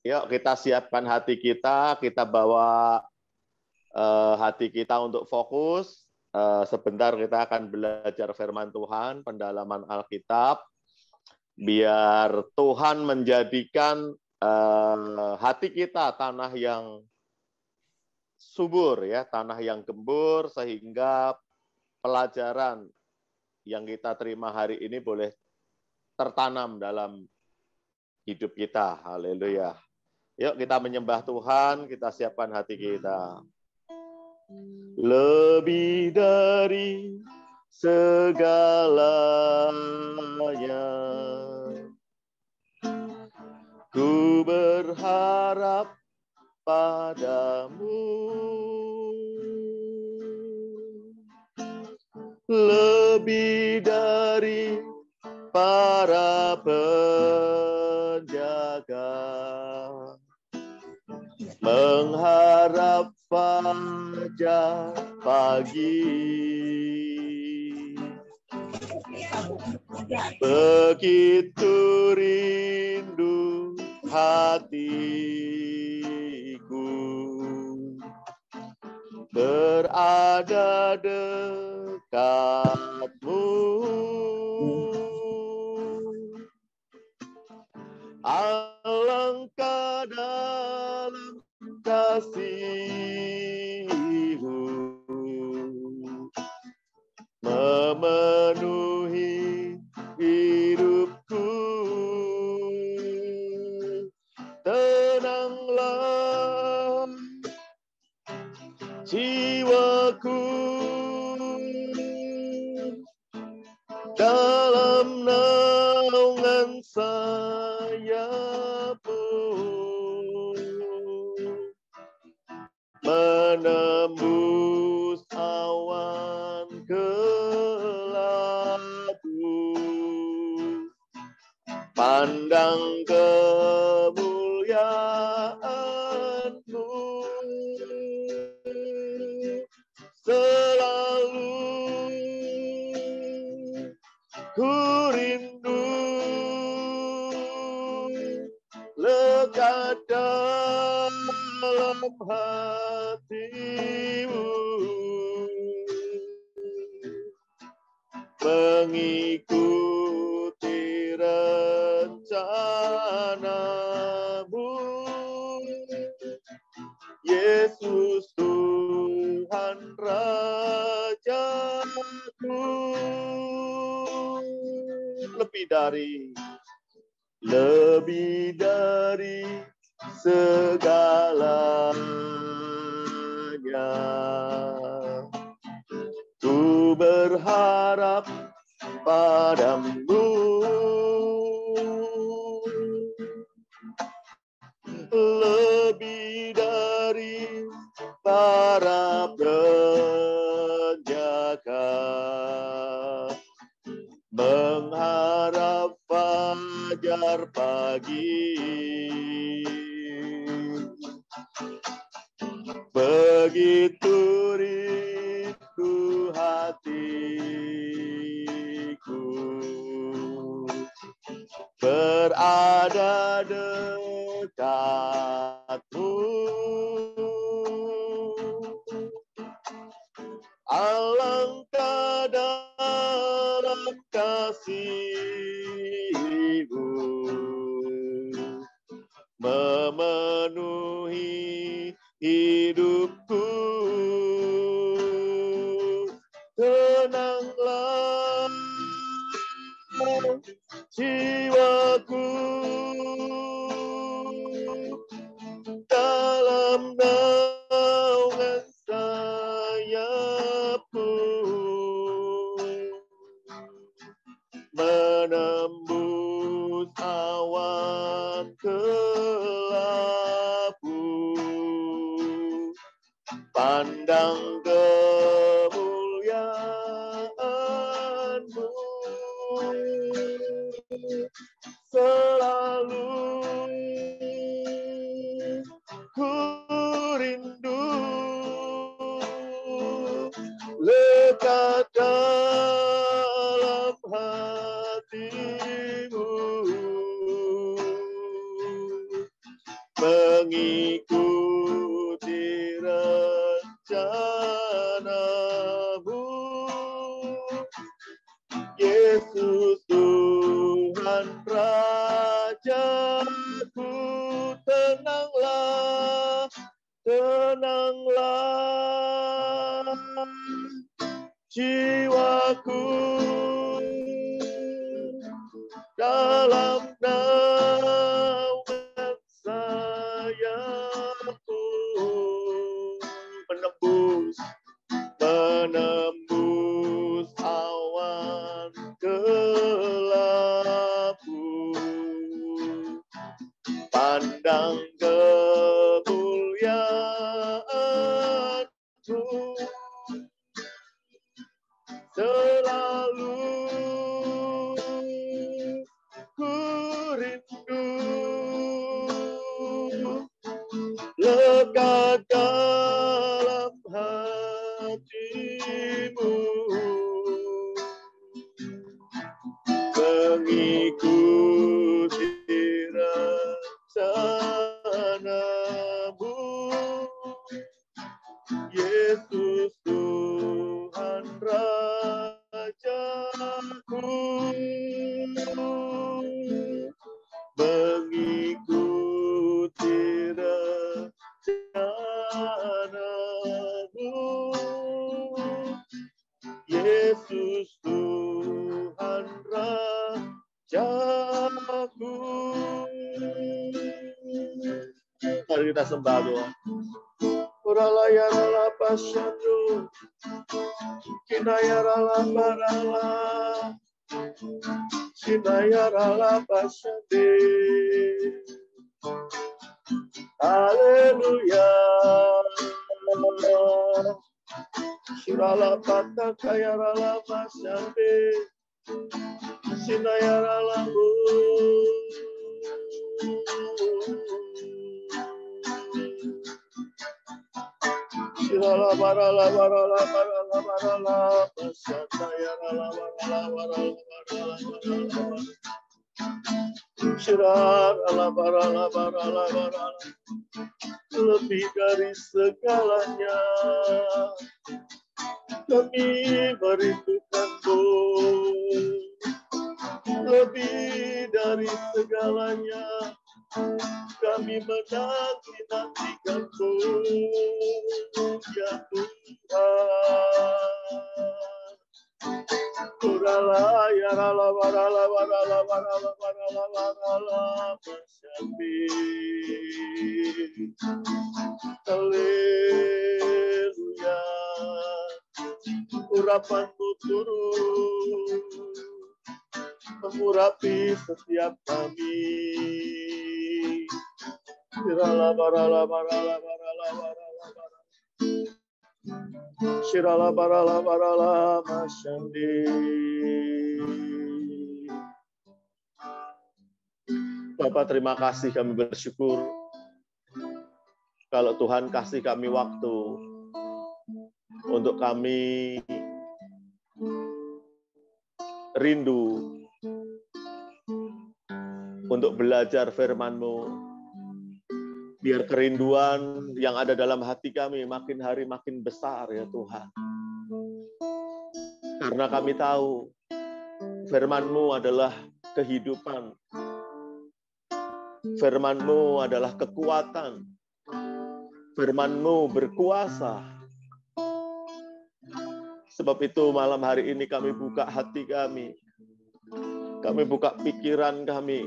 Yuk kita siapkan hati kita bawa hati kita untuk fokus. Sebentar kita akan belajar firman Tuhan, pendalaman Alkitab, biar Tuhan menjadikan hati kita tanah yang subur, ya, tanah yang gembur, sehingga pelajaran yang kita terima hari ini boleh tertanam dalam hidup kita. Haleluya. Yuk kita menyembah Tuhan, kita siapkan hati kita. Lebih dari segalanya, ku berharap padamu. Lebih dari para penjaga, mengharap fajar pagi. Begitu rindu hatiku berada dekatmu. Alangkah dalam kasih-Mu memenuhi hidupku. Tenanglah jiwaku dalam naungan sayap-Mu, menembus awan gelap-Mu, pandang kemuliaan-Mu. Selalu ku rindu lekat dalam hati-Mu, mengikuti rencana-Mu. Yesus Tuhan Rajaku, lebih dari segalanya, ku berharap padamu. Lebih dari para penjaga, mengharap fajar pagi. Begitu rindu hatiku berada dekat-Mu. Alangkah dalam kasih-Mu memenuhi hidupku. Tenanglah jiwaku dalam naungan sayap-Mu, menembus awan gelap-Mu, pandang kemuliaan-Mu. Selalu ku rindu lekat dalam hati-Mu, mengikuti rencana-Mu. Yesus Tuhan Rajaku, tenanglah, tenanglah jiwaku dalam naungan sayapmu, menembus awan gelapmu, pandang kemuliaan-Mu, selalu ku rindu lekat dalam hati-Mu, mengikuti rencana-Mu. Yesus Tuhan Rajaku, mengikuti rencana-Mu. Yesus Tuhan Rajaku. Mari kita sembah Tuhan. Uralayarala pasyadu, kinayarala barala, kinayarala pasyadi. Haleluya. Shirala pata kayarala pasyadi, kinayarala bu. Shirala barala barala barala barala pasata yarala barala barala barala barala. Shirala barala barala barala. Lebih dari segalanya kami merindukan-Mu. Lebih dari segalanya kami menanti-nantikan-Mu, ya Tuhan. Urala ya rala barala barala barala barala barala pasyati. Haleluya. Urapan-Mu turun mengurapi setiap kami. Shirala barala barala barala barala barala. Shirala barala barala masyandi. Bapak, terima kasih, kami bersyukur kalau Tuhan kasih kami waktu untuk kami rindu untuk belajar firman-Mu. Biar kerinduan yang ada dalam hati kami makin hari makin besar, ya Tuhan. Karena kami tahu firman-Mu adalah kehidupan. Firman-Mu adalah kekuatan. Firman-Mu berkuasa. Sebab itu malam hari ini kami buka hati kami. Kami buka pikiran kami.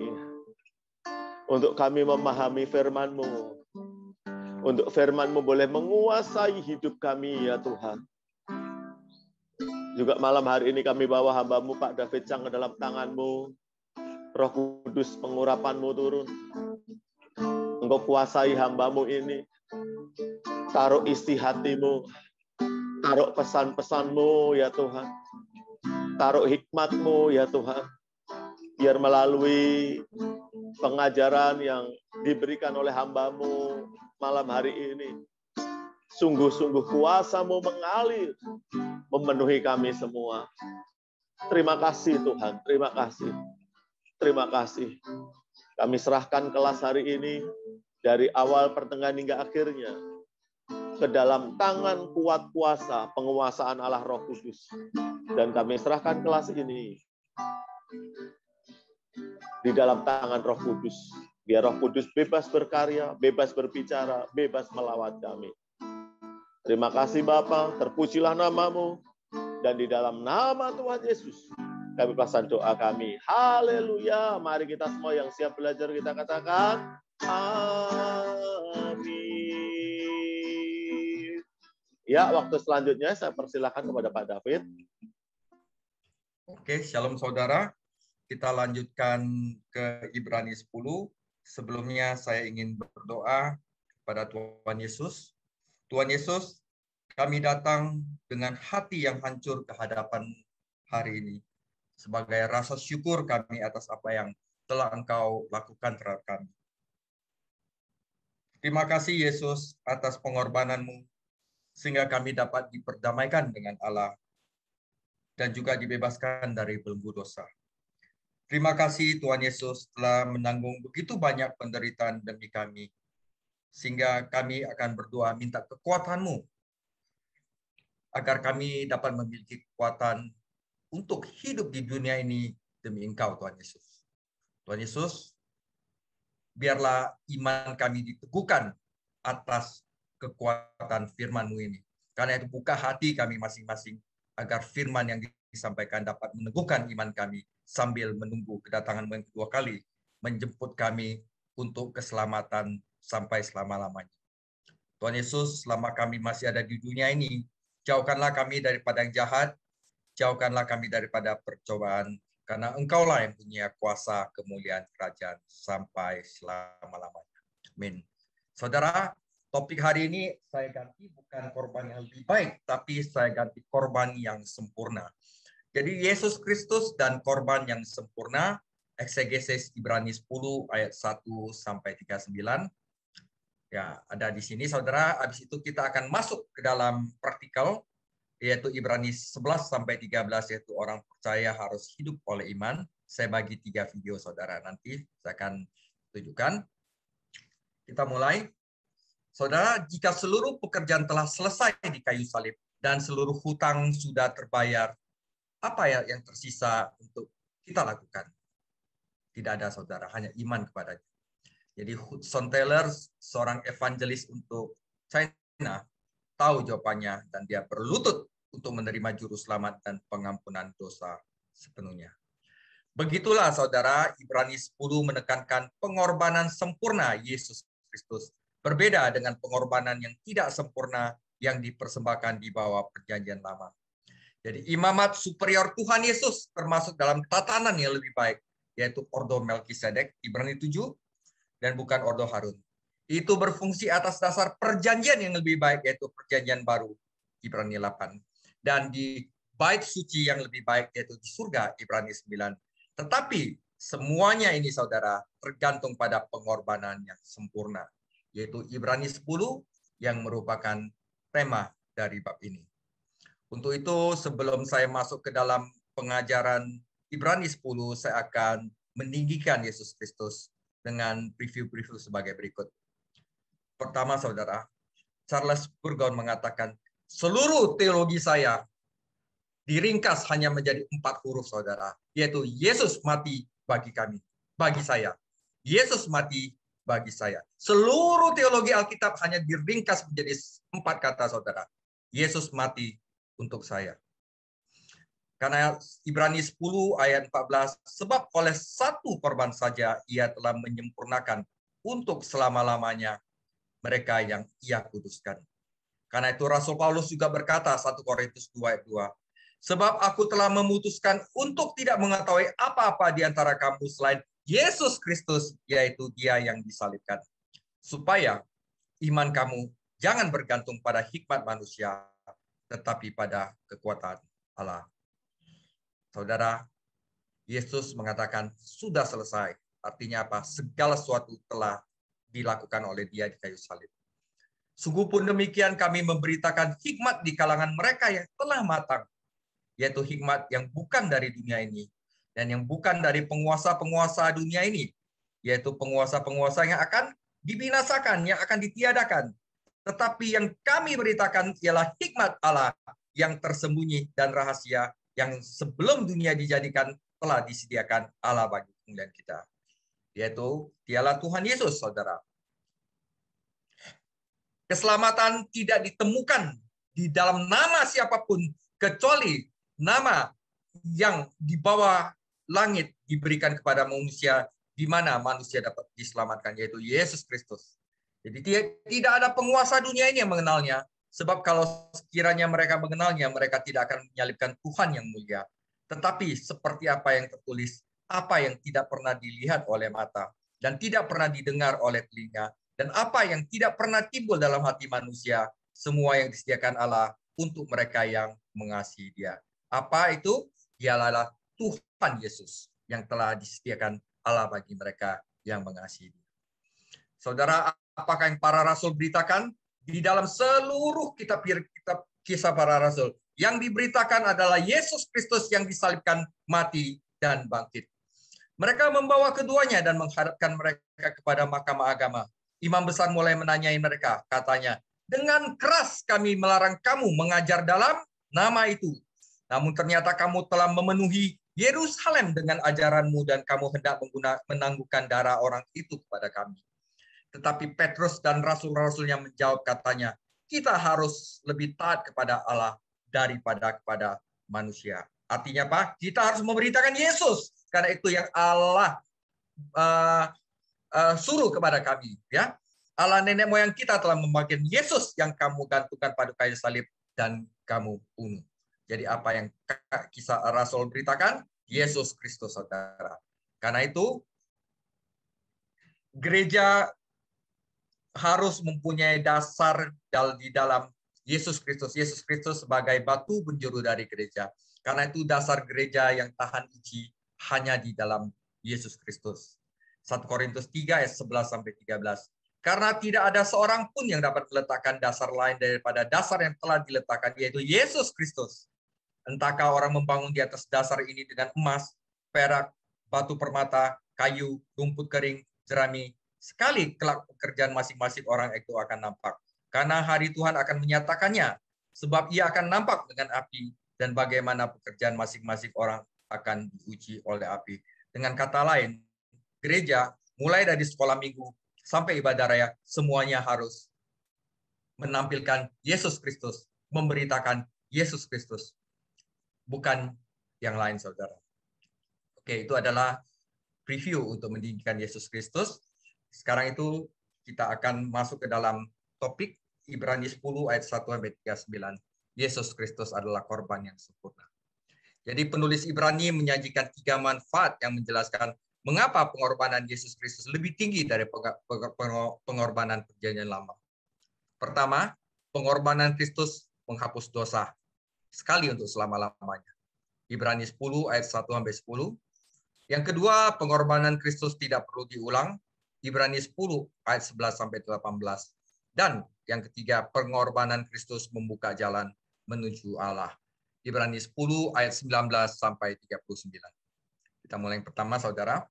Untuk kami memahami firman-Mu. Untuk firman-Mu boleh menguasai hidup kami, ya Tuhan. Juga malam hari ini kami bawa hamba-Mu Pak David Chang ke dalam tangan-Mu. Roh Kudus, pengurapan-Mu turun. Engkau kuasai hamba-Mu ini. Taruh isi hati-Mu. Taruh pesan-pesan-Mu, ya Tuhan. Taruh hikmat-Mu, ya Tuhan. Biar melalui pengajaran yang diberikan oleh hamba-Mu malam hari ini, sungguh-sungguh kuasa-Mu mengalir, memenuhi kami semua. Terima kasih Tuhan, terima kasih. Terima kasih. Kami serahkan kelas hari ini dari awal, pertengahan, hingga akhirnya ke dalam tangan kuat kuasa penguasaan Allah Roh Kudus. Dan kami serahkan kelas ini di dalam tangan Roh Kudus. Biar Roh Kudus bebas berkarya, bebas berbicara, bebas melawat kami. Terima kasih Bapa, terpujilah nama-Mu. Dan di dalam nama Tuhan Yesus, kami pasang doa kami. Haleluya. Mari kita semua yang siap belajar, kita katakan amin. Ya, waktu selanjutnya saya persilahkan kepada Pak David. Oke, shalom saudara. Kita lanjutkan ke Ibrani 10. Sebelumnya saya ingin berdoa kepada Tuhan Yesus. Tuhan Yesus, kami datang dengan hati yang hancur ke hadapan hari ini. Sebagai rasa syukur kami atas apa yang telah Engkau lakukan terhadap kami. Terima kasih Yesus atas pengorbanan-Mu, sehingga kami dapat diperdamaikan dengan Allah dan juga dibebaskan dari belenggu dosa. Terima kasih Tuhan Yesus telah menanggung begitu banyak penderitaan demi kami, sehingga kami akan berdoa minta kekuatan-Mu, agar kami dapat memiliki kekuatan untuk hidup di dunia ini demi Engkau, Tuhan Yesus. Tuhan Yesus, biarlah iman kami diteguhkan atas kekuatan firman-Mu ini. Karena itu buka hati kami masing-masing, agar firman yang disampaikan dapat meneguhkan iman kami sambil menunggu kedatangan-Mu yang kedua kali, menjemput kami untuk keselamatan sampai selama-lamanya. Tuhan Yesus, selama kami masih ada di dunia ini, jauhkanlah kami daripada yang jahat, jauhkanlah kami daripada percobaan, karena Engkaulah yang punya kuasa kemuliaan kerajaan sampai selama-lamanya. Amin. Saudara, topik hari ini saya ganti bukan korban yang lebih baik, tapi saya ganti korban yang sempurna. Jadi Yesus Kristus dan korban yang sempurna, eksegesis Ibrani 10 ayat 1 sampai 39. Ya, ada di sini saudara. Habis itu kita akan masuk ke dalam praktikal, yaitu Ibrani 11 sampai 13, yaitu orang percaya harus hidup oleh iman. Saya bagi 3 video saudara, nanti saya akan tunjukkan. Kita mulai. Saudara, jika seluruh pekerjaan telah selesai di kayu salib dan seluruh hutang sudah terbayar, apa ya yang tersisa untuk kita lakukan? Tidak ada saudara, hanya iman kepadanya. Jadi Hudson Taylor, seorang evangelis untuk China, tahu jawabannya dan dia berlutut untuk menerima juru selamat dan pengampunan dosa sepenuhnya. Begitulah saudara, Ibrani 10 menekankan pengorbanan sempurna Yesus Kristus. Berbeda dengan pengorbanan yang tidak sempurna yang dipersembahkan di bawah perjanjian lama. Jadi imamat superior Tuhan Yesus termasuk dalam tatanan yang lebih baik, yaitu ordo Melkisedek, Ibrani 7, dan bukan ordo Harun. Itu berfungsi atas dasar perjanjian yang lebih baik, yaitu perjanjian baru, Ibrani 8. Dan di bait suci yang lebih baik, yaitu di surga, Ibrani 9. Tetapi semuanya ini, saudara, tergantung pada pengorbanan yang sempurna, yaitu Ibrani 10 yang merupakan tema dari bab ini. Untuk itu, sebelum saya masuk ke dalam pengajaran Ibrani 10, saya akan meninggikan Yesus Kristus dengan preview-preview sebagai berikut. Pertama, saudara, Charles Spurgeon mengatakan, seluruh teologi saya diringkas hanya menjadi 4 huruf, saudara, yaitu Yesus mati bagi kami, bagi saya. Yesus mati bagi saya. Seluruh teologi Alkitab hanya diringkas menjadi 4 kata, saudara. Yesus mati untuk saya. Karena Ibrani 10 ayat 14, sebab oleh satu korban saja ia telah menyempurnakan untuk selama-lamanya mereka yang ia kuduskan. Karena itu Rasul Paulus juga berkata, 1 Korintus 2 ayat 2, sebab aku telah memutuskan untuk tidak mengetahui apa-apa di antara kamu selain Yesus Kristus, yaitu Dia yang disalibkan. Supaya iman kamu jangan bergantung pada hikmat manusia, tetapi pada kekuatan Allah. Saudara, Yesus mengatakan sudah selesai. Artinya apa? Segala sesuatu telah dilakukan oleh Dia di kayu salib. Sungguh pun demikian kami memberitakan hikmat di kalangan mereka yang telah matang, yaitu hikmat yang bukan dari dunia ini dan yang bukan dari penguasa-penguasa dunia ini, yaitu penguasa-penguasa yang akan dibinasakan, yang akan ditiadakan. Tetapi yang kami beritakan ialah hikmat Allah yang tersembunyi dan rahasia yang sebelum dunia dijadikan telah disediakan Allah bagi kemuliaan kita. Yaitu dialah Tuhan Yesus, saudara. Keselamatan tidak ditemukan di dalam nama siapapun kecuali nama yang di bawah langit diberikan kepada manusia, di mana manusia dapat diselamatkan, yaitu Yesus Kristus. Jadi tidak ada penguasa dunia ini yang mengenalnya, sebab kalau sekiranya mereka mengenalnya, mereka tidak akan menyalibkan Tuhan yang mulia. Tetapi seperti apa yang tertulis, apa yang tidak pernah dilihat oleh mata, dan tidak pernah didengar oleh telinga, dan apa yang tidak pernah timbul dalam hati manusia, semua yang disediakan Allah untuk mereka yang mengasihi Dia. Apa itu? Ialah Tuhan Yesus yang telah disediakan Allah bagi mereka yang mengasihi Dia. Saudara, apakah yang para rasul beritakan? Di dalam seluruh kitab kisah para rasul, yang diberitakan adalah Yesus Kristus yang disalibkan, mati, dan bangkit. Mereka membawa keduanya dan menghadapkan mereka kepada mahkamah agama. Imam besar mulai menanyai mereka, katanya, dengan keras kami melarang kamu mengajar dalam nama itu. Namun ternyata kamu telah memenuhi Yerusalem dengan ajaranmu dan kamu hendak menangguhkan darah orang itu kepada kami. Tetapi Petrus dan rasul-rasulnya menjawab, katanya, kita harus lebih taat kepada Allah daripada kepada manusia. Artinya apa? Kita harus memberitakan Yesus, karena itu yang Allah suruh kepada kami. Ya, Allah nenek moyang kita telah membagikan Yesus yang kamu gantungkan pada kayu salib dan kamu bunuh. Jadi apa yang kisah Rasul beritakan? Yesus Kristus, saudara. Karena itu gereja harus mempunyai dasar di dalam Yesus Kristus. Yesus Kristus sebagai batu penjuru dari gereja. Karena itu dasar gereja yang tahan uji hanya di dalam Yesus Kristus. 1 Korintus 3 ayat 11-13. Karena tidak ada seorang pun yang dapat meletakkan dasar lain daripada dasar yang telah diletakkan, yaitu Yesus Kristus. Entahkah orang membangun di atas dasar ini dengan emas, perak, batu permata, kayu, rumput kering, jerami, sekali kelak pekerjaan masing-masing orang itu akan nampak. Karena hari Tuhan akan menyatakannya, sebab ia akan nampak dengan api, dan bagaimana pekerjaan masing-masing orang akan diuji oleh api. Dengan kata lain, gereja mulai dari sekolah minggu sampai ibadah raya, semuanya harus menampilkan Yesus Kristus, memberitakan Yesus Kristus, bukan yang lain, saudara. Oke, itu adalah preview untuk mendidikan Yesus Kristus. Sekarang itu kita akan masuk ke dalam topik Ibrani 10 ayat 1-39. Yesus Kristus adalah korban yang sempurna. Jadi penulis Ibrani menyajikan 3 manfaat yang menjelaskan mengapa pengorbanan Yesus Kristus lebih tinggi dari pengorbanan perjanjian lama. Pertama, pengorbanan Kristus menghapus dosa sekali untuk selama-lamanya. Ibrani 10 ayat 1-10. Yang kedua, pengorbanan Kristus tidak perlu diulang. Ibrani 10 ayat 11-18. Dan yang ketiga, pengorbanan Kristus membuka jalan menuju Allah. Ibrani 10 ayat 19-39. Kita mulai yang pertama, saudara.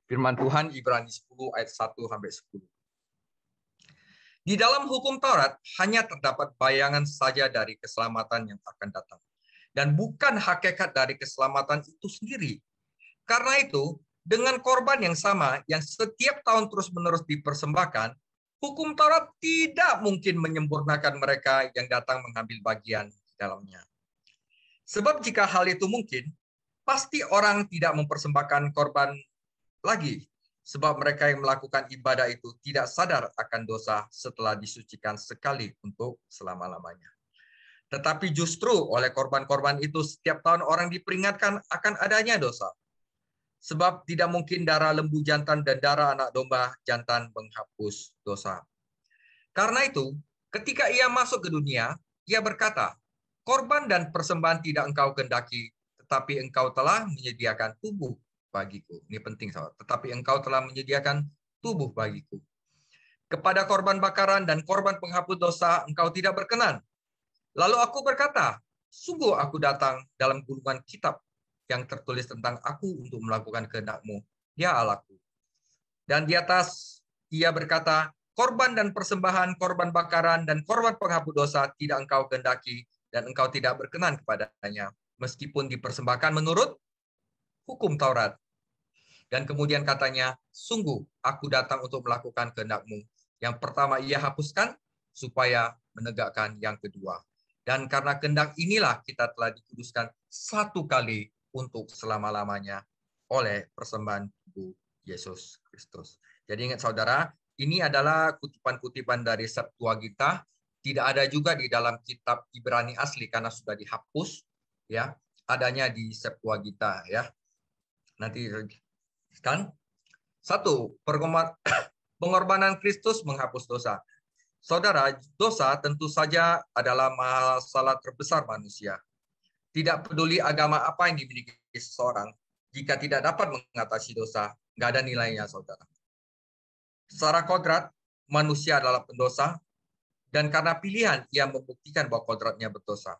Firman Tuhan Ibrani 10 ayat 1-10. Di dalam hukum Taurat hanya terdapat bayangan saja dari keselamatan yang akan datang, dan bukan hakikat dari keselamatan itu sendiri. Karena itu, dengan korban yang sama yang setiap tahun terus-menerus dipersembahkan, hukum Taurat tidak mungkin menyempurnakan mereka yang datang mengambil bagian di dalamnya. Sebab jika hal itu mungkin, pasti orang tidak mempersembahkan korban lagi, sebab mereka yang melakukan ibadah itu tidak sadar akan dosa setelah disucikan sekali untuk selama-lamanya. Tetapi justru oleh korban-korban itu setiap tahun orang diperingatkan akan adanya dosa. Sebab tidak mungkin darah lembu jantan dan darah anak domba jantan menghapus dosa. Karena itu, ketika ia masuk ke dunia, ia berkata, korban dan persembahan tidak engkau kehendaki, tetapi engkau telah menyediakan tubuh bagiku. Ini penting, saudara. Tetapi engkau telah menyediakan tubuh bagiku. Kepada korban bakaran dan korban penghapus dosa engkau tidak berkenan. Lalu aku berkata, sungguh aku datang dalam gulungan kitab yang tertulis tentang aku untuk melakukan kehendak-Mu, ya Allahku. Dan di atas ia berkata, korban dan persembahan, korban bakaran, dan korban penghapus dosa tidak engkau kehendaki, dan engkau tidak berkenan kepadanya, meskipun dipersembahkan menurut hukum Taurat. Dan kemudian katanya, sungguh aku datang untuk melakukan kehendak-Mu. Yang pertama ia hapuskan, supaya menegakkan yang kedua. Dan karena kehendak inilah kita telah dikuduskan satu kali untuk selama-lamanya oleh persembahan tubuh Yesus Kristus. Jadi ingat saudara, ini adalah kutipan-kutipan dari Septuaginta. Tidak ada juga di dalam kitab Ibrani asli karena sudah dihapus, ya. Adanya di Septuaginta, ya. Nanti kan? Satu, pengorbanan Kristus menghapus dosa. Saudara, dosa tentu saja adalah masalah terbesar manusia. Tidak peduli agama apa yang dimiliki seseorang, jika tidak dapat mengatasi dosa, nggak ada nilainya, saudara. Secara kodrat, manusia adalah pendosa, dan karena pilihan, ia membuktikan bahwa kodratnya berdosa.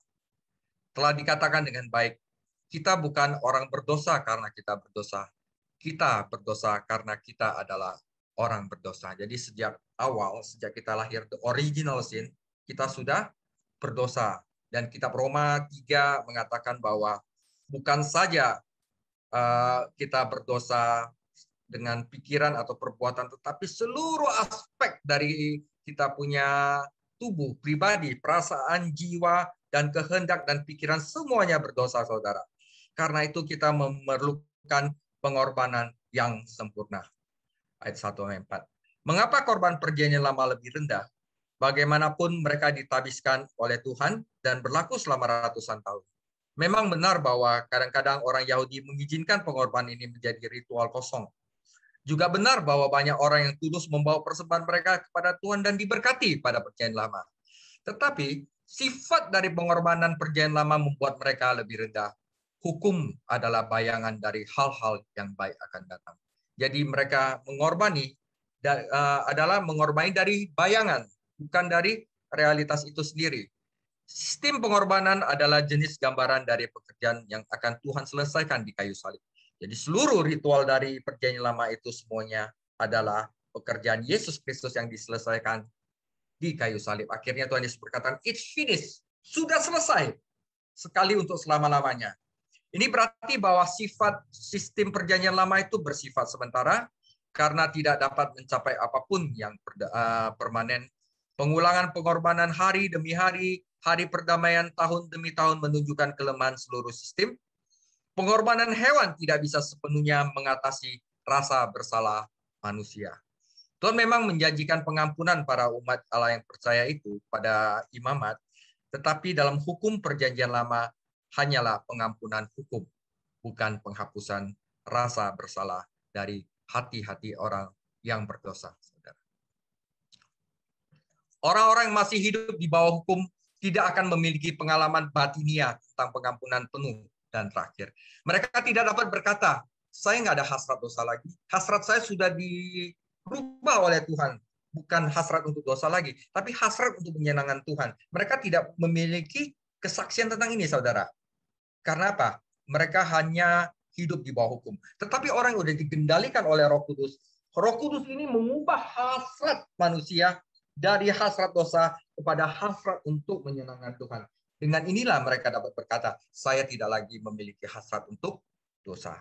Telah dikatakan dengan baik, kita bukan orang berdosa karena kita berdosa. Kita berdosa karena kita adalah orang berdosa. Jadi sejak awal, sejak kita lahir, the original sin, kita sudah berdosa. Dan kitab Roma 3 mengatakan bahwa bukan saja kita berdosa dengan pikiran atau perbuatan, tetapi seluruh aspek dari kita punya tubuh, pribadi, perasaan, jiwa, dan kehendak dan pikiran semuanya berdosa, saudara. Karena itu kita memerlukan pengorbanan yang sempurna. Ayat 1-4. Mengapa korban perjanjian lama lebih rendah? Bagaimanapun mereka ditabiskan oleh Tuhan dan berlaku selama ratusan tahun. Memang benar bahwa kadang-kadang orang Yahudi mengizinkan pengorbanan ini menjadi ritual kosong. Juga benar bahwa banyak orang yang tulus membawa persembahan mereka kepada Tuhan dan diberkati pada perjanjian lama. Tetapi sifat dari pengorbanan perjanjian lama membuat mereka lebih rendah. Hukum adalah bayangan dari hal-hal yang baik akan datang. Jadi mereka mengorbankan dari bayangan, bukan dari realitas itu sendiri. Sistem pengorbanan adalah jenis gambaran dari pekerjaan yang akan Tuhan selesaikan di kayu salib. Jadi seluruh ritual dari perjanjian lama itu semuanya adalah pekerjaan Yesus Kristus yang diselesaikan di kayu salib. Akhirnya Tuhan Yesus berkata, it's finished, sudah selesai sekali untuk selama-lamanya. Ini berarti bahwa sifat sistem perjanjian lama itu bersifat sementara karena tidak dapat mencapai apapun yang permanen. Pengulangan pengorbanan hari demi hari, hari perdamaian tahun demi tahun menunjukkan kelemahan seluruh sistem. Pengorbanan hewan tidak bisa sepenuhnya mengatasi rasa bersalah manusia. Tuhan memang menjanjikan pengampunan para umat Allah yang percaya itu pada imamat, tetapi dalam hukum perjanjian lama hanyalah pengampunan hukum, bukan penghapusan rasa bersalah dari hati-hati orang yang berdosa. Orang-orang yang masih hidup di bawah hukum tidak akan memiliki pengalaman batiniah tentang pengampunan penuh dan terakhir. Mereka tidak dapat berkata, saya nggak ada hasrat dosa lagi. Hasrat saya sudah dirubah oleh Tuhan. Bukan hasrat untuk dosa lagi, tapi hasrat untuk menyenangkan Tuhan. Mereka tidak memiliki kesaksian tentang ini, saudara. Karena apa? Mereka hanya hidup di bawah hukum. Tetapi orang yang sudah digendalikan oleh Roh Kudus. Roh Kudus ini mengubah hasrat manusia dari hasrat dosa kepada hasrat untuk menyenangkan Tuhan. Dengan inilah mereka dapat berkata, saya tidak lagi memiliki hasrat untuk dosa.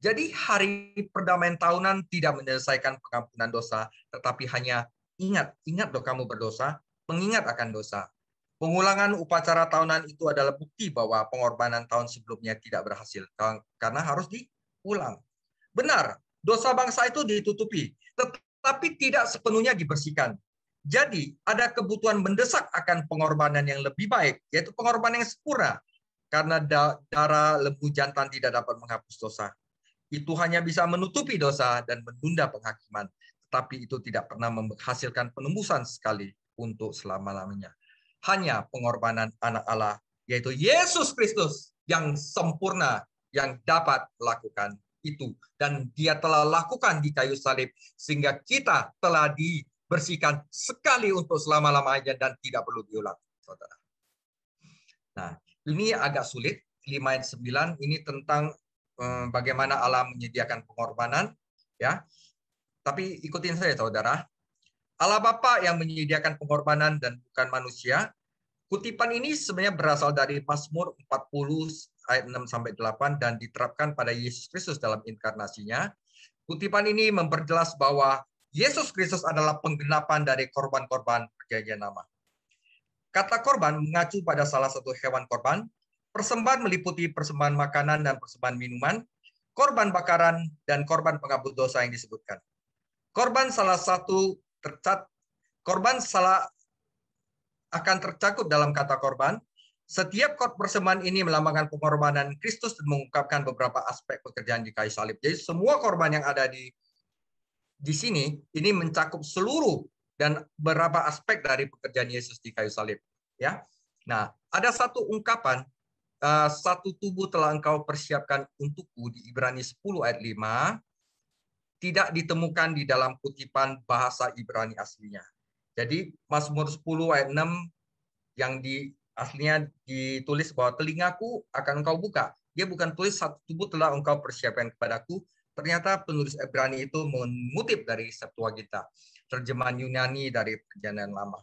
Jadi hari perdamaian tahunan tidak menyelesaikan pengampunan dosa, tetapi hanya ingat loh kamu berdosa, mengingat akan dosa. Pengulangan upacara tahunan itu adalah bukti bahwa pengorbanan tahun sebelumnya tidak berhasil karena harus diulang. Benar, dosa bangsa itu ditutupi, tetapi tidak sepenuhnya dibersihkan. Jadi ada kebutuhan mendesak akan pengorbanan yang lebih baik, yaitu pengorbanan yang sempurna. Karena darah lembu jantan tidak dapat menghapus dosa. Itu hanya bisa menutupi dosa dan menunda penghakiman. Tetapi itu tidak pernah menghasilkan penembusan sekali untuk selama-lamanya. Hanya pengorbanan anak Allah, yaitu Yesus Kristus yang sempurna, yang dapat melakukan itu. Dan dia telah lakukan di kayu salib, sehingga kita telah dibersihkan sekali untuk selama-lamanya dan tidak perlu diulang, saudara. Nah, ini agak sulit. 5:9 ini tentang bagaimana Allah menyediakan pengorbanan, ya. Tapi ikutin saya, saudara. Allah Bapa yang menyediakan pengorbanan dan bukan manusia. Kutipan ini sebenarnya berasal dari Mazmur 40 ayat 6-8 dan diterapkan pada Yesus Kristus dalam inkarnasinya. Kutipan ini memperjelas bahwa Yesus Kristus adalah penggenapan dari korban-korban perjanjian lama. Kata korban mengacu pada salah satu hewan korban. Persembahan meliputi persembahan makanan dan persembahan minuman, korban bakaran, dan korban penghapus dosa yang disebutkan. Korban akan tercakup dalam kata korban. Setiap persembahan ini melambangkan pengorbanan Kristus dan mengungkapkan beberapa aspek pekerjaan di kayu salib. Jadi semua korban yang ada di sini ini mencakup seluruh dan beberapa aspek dari pekerjaan Yesus di kayu salib. Ya, nah ada satu ungkapan, satu tubuh telah engkau persiapkan untukku di Ibrani 10 ayat 5, tidak ditemukan di dalam kutipan bahasa Ibrani aslinya. Jadi Mazmur 10 ayat 6 yang aslinya ditulis bahwa telingaku akan engkau buka. Dia bukan tulis satu tubuh telah engkau persiapkan kepadaku. Ternyata penulis Ibrani itu mengutip dari Septuaginta, terjemahan Yunani dari Perjanjian Lama.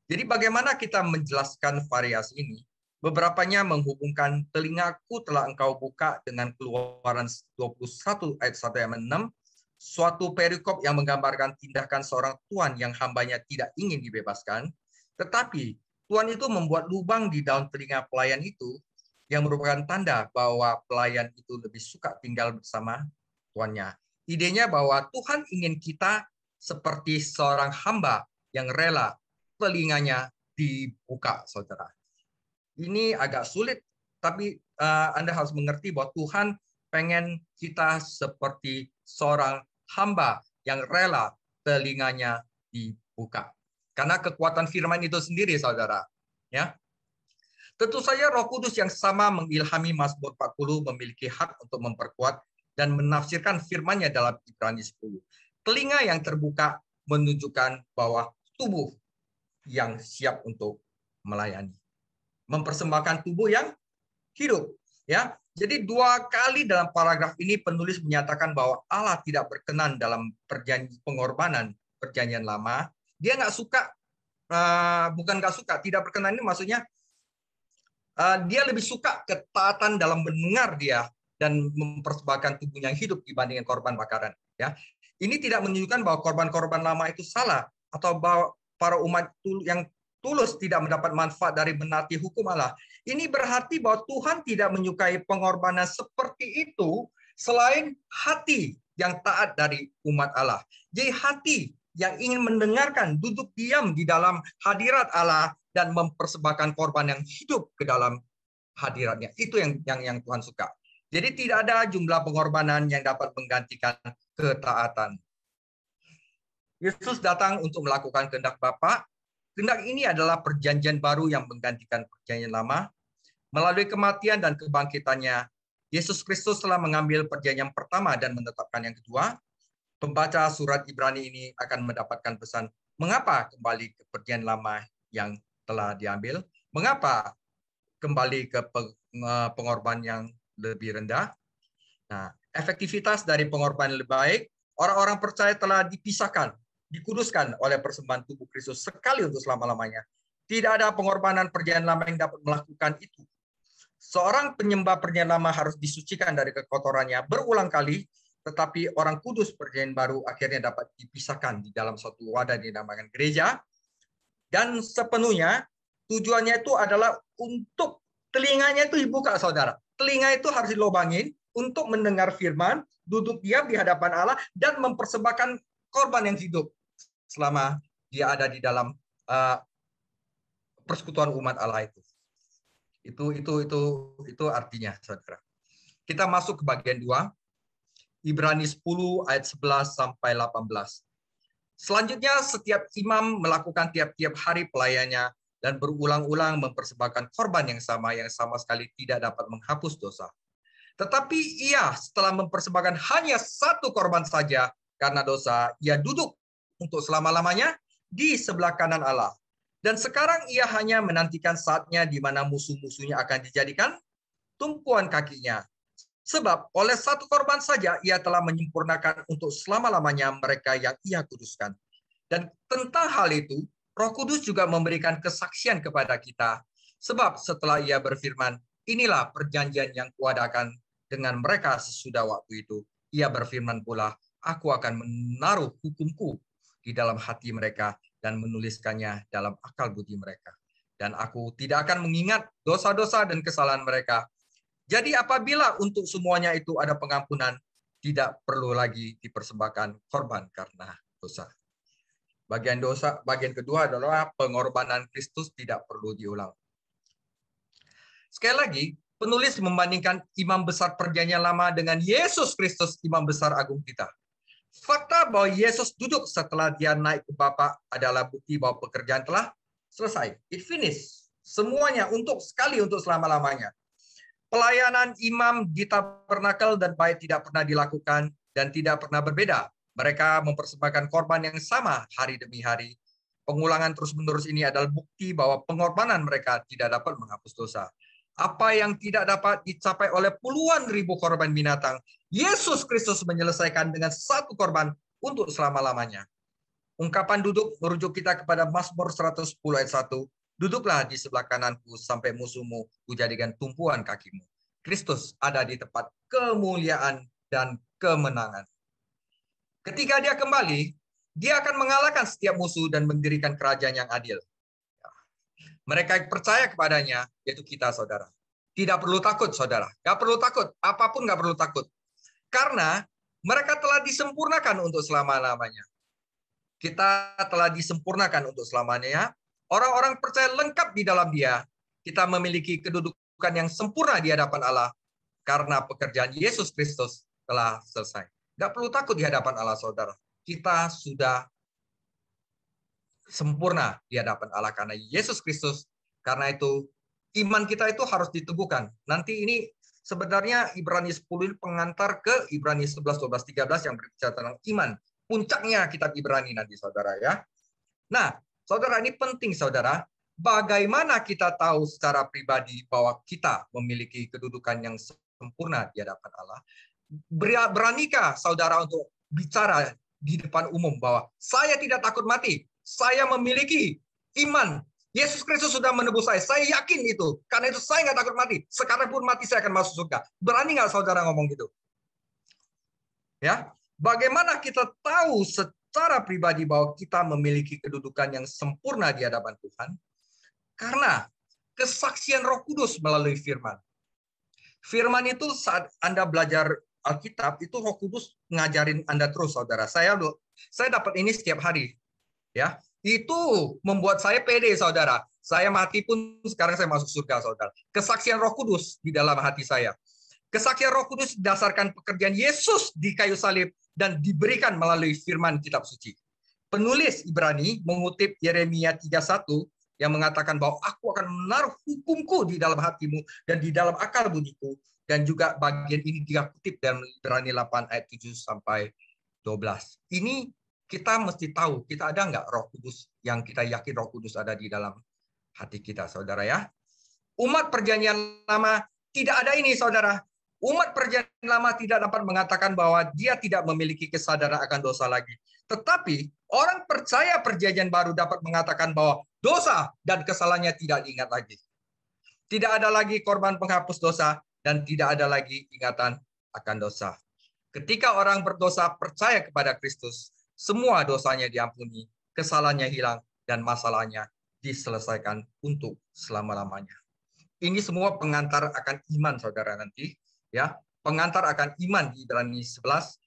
Jadi bagaimana kita menjelaskan variasi ini? Beberapanya menghubungkan telingaku telah engkau buka dengan Keluaran 21 ayat 1 ayat 6, suatu perikop yang menggambarkan tindakan seorang tuan yang hambanya tidak ingin dibebaskan, tetapi tuan itu membuat lubang di daun telinga pelayan itu yang merupakan tanda bahwa pelayan itu lebih suka tinggal bersama tuannya. Idenya bahwa Tuhan ingin kita seperti seorang hamba yang rela telinganya dibuka, saudara. Ini agak sulit, tapi Anda harus mengerti bahwa Tuhan pengen kita seperti seorang hamba yang rela telinganya dibuka. Karena kekuatan firman itu sendiri, saudara. Ya, tentu saja Roh Kudus yang sama mengilhami Mazmur 40 memiliki hak untuk memperkuat dan menafsirkan firman-Nya dalam Ibrani 10. Telinga yang terbuka menunjukkan bahwa tubuh yang siap untuk melayani. Mempersembahkan tubuh yang hidup. Ya, jadi 2 kali dalam paragraf ini penulis menyatakan bahwa Allah tidak berkenan dalam pengorbanan perjanjian lama. Dia nggak suka, bukan nggak suka, tidak berkenan ini maksudnya dia lebih suka ketaatan dalam mendengar dia dan mempersembahkan tubuh yang hidup dibandingkan korban bakaran. Ya, ini tidak menunjukkan bahwa korban-korban lama itu salah atau bahwa para umat yang tulus tidak mendapat manfaat dari menaati hukum Allah. Ini berarti bahwa Tuhan tidak menyukai pengorbanan seperti itu selain hati yang taat dari umat Allah. Jadi hati yang ingin mendengarkan, duduk diam di dalam hadirat Allah dan mempersembahkan korban yang hidup ke dalam hadiratnya. Itu yang Tuhan suka. Jadi tidak ada jumlah pengorbanan yang dapat menggantikan ketaatan. Yesus datang untuk melakukan kehendak Bapa. Kehendak ini adalah perjanjian baru yang menggantikan perjanjian lama. Melalui kematian dan kebangkitannya, Yesus Kristus telah mengambil perjanjian pertama dan menetapkan yang kedua. Pembaca surat Ibrani ini akan mendapatkan pesan, mengapa kembali ke perjanjian lama yang telah diambil? Mengapa kembali ke pengorbanan yang lebih rendah? Nah, efektivitas dari pengorbanan lebih baik, orang-orang percaya telah dipisahkan, dikuduskan oleh persembahan tubuh Kristus sekali untuk selama-lamanya. Tidak ada pengorbanan perjanjian lama yang dapat melakukan itu. Seorang penyembah perjanjian lama harus disucikan dari kekotorannya berulang kali, tetapi orang kudus perjanjian baru akhirnya dapat dipisahkan di dalam suatu wadah dinamakan gereja. Dan sepenuhnya tujuannya itu adalah untuk telinganya itu dibuka, saudara. Telinga itu harus dilobangin untuk mendengar firman, duduk diam di hadapan Allah, dan mempersembahkan korban yang hidup selama dia ada di dalam persekutuan umat Allah itu. Itu artinya, saudara. Kita masuk ke bagian 2. Ibrani 10 ayat 11 sampai 18. Selanjutnya setiap imam melakukan tiap-tiap hari pelayannya dan berulang-ulang mempersembahkan korban yang sama sekali tidak dapat menghapus dosa. Tetapi ia setelah mempersembahkan hanya satu korban saja karena dosa, ia duduk untuk selama-lamanya di sebelah kanan Allah. Dan sekarang ia hanya menantikan saatnya di mana musuh-musuhnya akan dijadikan tumpuan kakinya. Sebab oleh satu korban saja ia telah menyempurnakan untuk selama-lamanya mereka yang ia kuduskan. Dan tentang hal itu, Roh Kudus juga memberikan kesaksian kepada kita. Sebab setelah ia berfirman, inilah perjanjian yang kuadakan dengan mereka sesudah waktu itu. Ia berfirman pula, aku akan menaruh hukumku di dalam hati mereka dan menuliskannya dalam akal budi mereka. Dan aku tidak akan mengingat dosa-dosa dan kesalahan mereka. Jadi apabila untuk semuanya itu ada pengampunan, tidak perlu lagi dipersembahkan korban karena dosa. Bagian kedua adalah pengorbanan Kristus tidak perlu diulang. Sekali lagi, penulis membandingkan imam besar perjanjian lama dengan Yesus Kristus, imam besar agung kita. Fakta bahwa Yesus duduk setelah dia naik ke Bapa adalah bukti bahwa pekerjaan telah selesai. It finished. Semuanya untuk selama-lamanya. Pelayanan imam di tabernakel dan bait tidak pernah dilakukan dan tidak pernah berbeda. Mereka mempersembahkan korban yang sama hari demi hari. Pengulangan terus-menerus ini adalah bukti bahwa pengorbanan mereka tidak dapat menghapus dosa. Apa yang tidak dapat dicapai oleh puluhan ribu korban binatang, Yesus Kristus menyelesaikan dengan satu korban untuk selama-lamanya. Ungkapan duduk merujuk kita kepada Mazmur 110 ayat 1. Duduklah di sebelah kananku sampai musuhmu kujadikan tumpuan kakimu. Kristus ada di tempat kemuliaan dan kemenangan. Ketika dia kembali, dia akan mengalahkan setiap musuh dan mendirikan kerajaan yang adil. Mereka yang percaya kepadanya, yaitu kita, saudara. Tidak perlu takut, saudara. Nggak perlu takut. Apapun nggak perlu takut. Karena mereka telah disempurnakan untuk selama-lamanya. Kita telah disempurnakan untuk selamanya. Orang-orang percaya lengkap di dalam dia. Kita memiliki kedudukan yang sempurna di hadapan Allah. Karena pekerjaan Yesus Kristus telah selesai. Nggak perlu takut di hadapan Allah, saudara. Kita sudah sempurna di hadapan Allah karena Yesus Kristus. Karena itu, iman kita itu harus diteguhkan. Nanti ini sebenarnya Ibrani 10 ini pengantar ke Ibrani 11, 12, 13 yang berbicara tentang iman. Puncaknya kitab Ibrani nanti, saudara ya. Nah, saudara, ini penting, saudara. Bagaimana kita tahu secara pribadi bahwa kita memiliki kedudukan yang sempurna di hadapan Allah? Beranikah saudara untuk bicara di depan umum bahwa saya tidak takut mati, saya memiliki iman, Yesus Kristus sudah menebus saya yakin itu, karena itu saya nggak takut mati, sekarang pun mati saya akan masuk surga. Berani nggak saudara ngomong gitu? Ya, bagaimana kita tahu secara pribadi bahwa kita memiliki kedudukan yang sempurna di hadapan Tuhan? Karena kesaksian Roh Kudus melalui firman. Firman itu saat Anda belajar Alkitab, itu Roh Kudus ngajarin Anda terus, saudara. Saya dapat ini setiap hari. Ya, itu membuat saya pede, saudara. Saya mati pun sekarang saya masuk surga, saudara. Kesaksian Roh Kudus di dalam hati saya. Kesaksian Roh Kudus berdasarkan pekerjaan Yesus di kayu salib dan diberikan melalui firman kitab suci. Penulis Ibrani mengutip Yeremia 31 yang mengatakan bahwa aku akan menaruh hukumku di dalam hatimu dan di dalam akal budiku. Dan juga bagian ini dia kutip dalam Ibrani 8 ayat 7 sampai 12. Ini kita mesti tahu, kita ada nggak Roh Kudus yang kita yakin Roh Kudus ada di dalam hati kita, saudara ya. Umat perjanjian lama tidak ada ini, saudara. Umat perjanjian lama tidak dapat mengatakan bahwa dia tidak memiliki kesadaran akan dosa lagi. Tetapi orang percaya perjanjian baru dapat mengatakan bahwa dosa dan kesalahannya tidak diingat lagi. Tidak ada lagi korban penghapus dosa dan tidak ada lagi ingatan akan dosa. Ketika orang berdosa percaya kepada Kristus, semua dosanya diampuni, kesalahannya hilang, dan masalahnya diselesaikan untuk selama-lamanya. Ini semua pengantar akan iman, saudara, nanti. Ya, pengantar akan iman di Ibrani 11.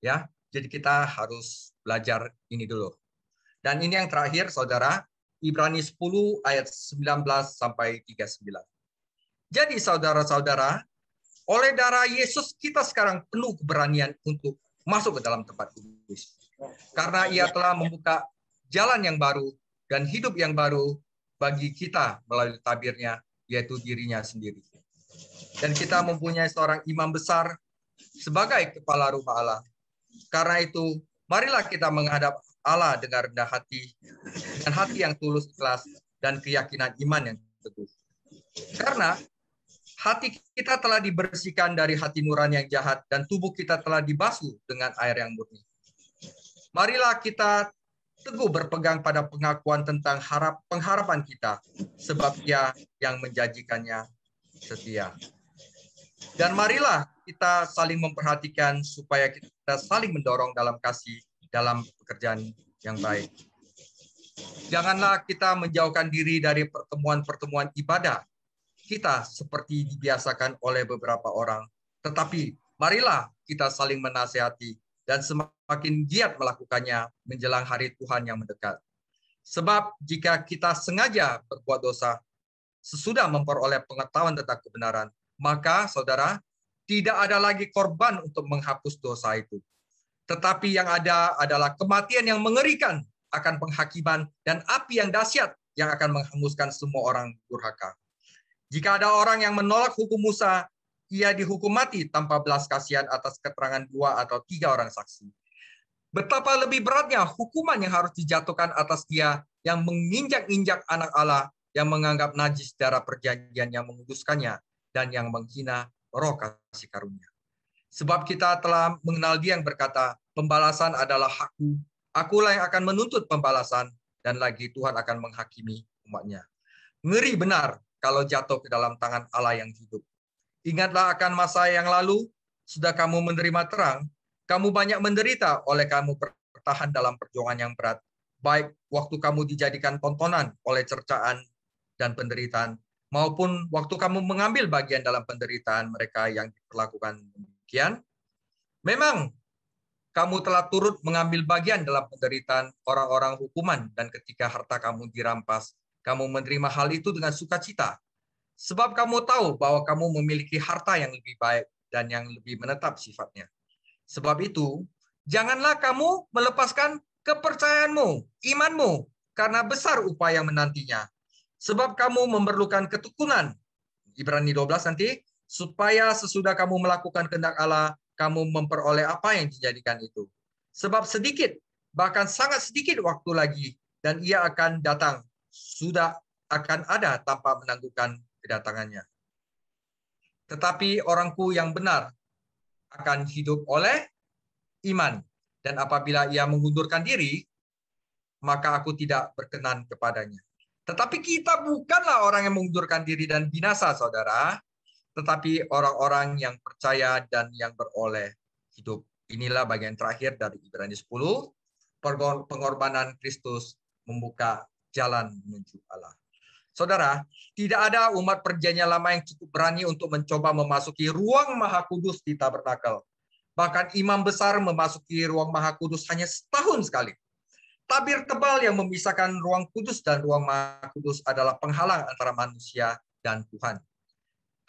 Ya, jadi kita harus belajar ini dulu. Dan ini yang terakhir, saudara, Ibrani 10 ayat 19 sampai 39. Jadi saudara-saudara, oleh darah Yesus kita sekarang penuh keberanian untuk masuk ke dalam tempat kudus. Karena ia telah membuka jalan yang baru dan hidup yang baru bagi kita melalui tabirnya, yaitu dirinya sendiri. Dan kita mempunyai seorang imam besar sebagai kepala rumah Allah. Karena itu, marilah kita menghadap Allah dengan rendah hati, dengan hati yang tulus ikhlas, dan keyakinan iman yang teguh. Karena hati kita telah dibersihkan dari hati nurani yang jahat dan tubuh kita telah dibasuh dengan air yang murni. Marilah kita teguh berpegang pada pengakuan tentang pengharapan kita, sebab Dia yang menjanjikannya setia. Dan marilah kita saling memperhatikan supaya kita saling mendorong dalam kasih dalam pekerjaan yang baik. Janganlah kita menjauhkan diri dari pertemuan-pertemuan ibadah kita seperti dibiasakan oleh beberapa orang, tetapi marilah kita saling menasihati dan semakin giat melakukannya menjelang hari Tuhan yang mendekat. Sebab jika kita sengaja berbuat dosa sesudah memperoleh pengetahuan tentang kebenaran, maka saudara, tidak ada lagi korban untuk menghapus dosa itu. Tetapi yang ada adalah kematian yang mengerikan akan penghakiman dan api yang dahsyat yang akan menghanguskan semua orang durhaka. Jika ada orang yang menolak hukum Musa, ia dihukum mati tanpa belas kasihan atas keterangan 2 atau 3 orang saksi. Betapa lebih beratnya hukuman yang harus dijatuhkan atas dia yang menginjak-injak anak Allah, yang menganggap najis darah perjanjian yang menguduskannya, dan yang menghina roh kasih karunia. Sebab kita telah mengenal Dia yang berkata, pembalasan adalah hakku, akulah yang akan menuntut pembalasan, dan lagi Tuhan akan menghakimi umatnya. Ngeri benar kalau jatuh ke dalam tangan Allah yang hidup. Ingatlah akan masa yang lalu, sudah kamu menerima terang, kamu banyak menderita oleh kamu bertahan dalam perjuangan yang berat, baik waktu kamu dijadikan tontonan oleh cercaan dan penderitaan, maupun waktu kamu mengambil bagian dalam penderitaan mereka yang diperlakukan demikian. Memang kamu telah turut mengambil bagian dalam penderitaan orang-orang hukuman, dan ketika harta kamu dirampas, kamu menerima hal itu dengan sukacita. Sebab kamu tahu bahwa kamu memiliki harta yang lebih baik dan yang lebih menetap sifatnya. Sebab itu, janganlah kamu melepaskan kepercayaanmu, imanmu, karena besar upaya menantinya. Sebab kamu memerlukan ketekunan, Ibrani 12 nanti, supaya sesudah kamu melakukan kehendak Allah, kamu memperoleh apa yang dijadikan itu. Sebab sedikit, bahkan sangat sedikit waktu lagi, dan ia akan datang, sudah akan ada tanpa menangguhkan kedatangannya. Tetapi orangku yang benar akan hidup oleh iman. Dan apabila ia mengundurkan diri, maka aku tidak berkenan kepadanya. Tetapi kita bukanlah orang yang mengundurkan diri dan binasa, saudara, tetapi orang-orang yang percaya dan yang beroleh hidup. Inilah bagian terakhir dari Ibrani 10, pengorbanan Kristus membuka jalan menuju Allah. Saudara, tidak ada umat perjanjian lama yang cukup berani untuk mencoba memasuki ruang Maha Kudus di tabernakel. Bahkan imam besar memasuki ruang Maha Kudus hanya setahun sekali. Tabir tebal yang memisahkan ruang kudus dan ruang Maha Kudus adalah penghalang antara manusia dan Tuhan.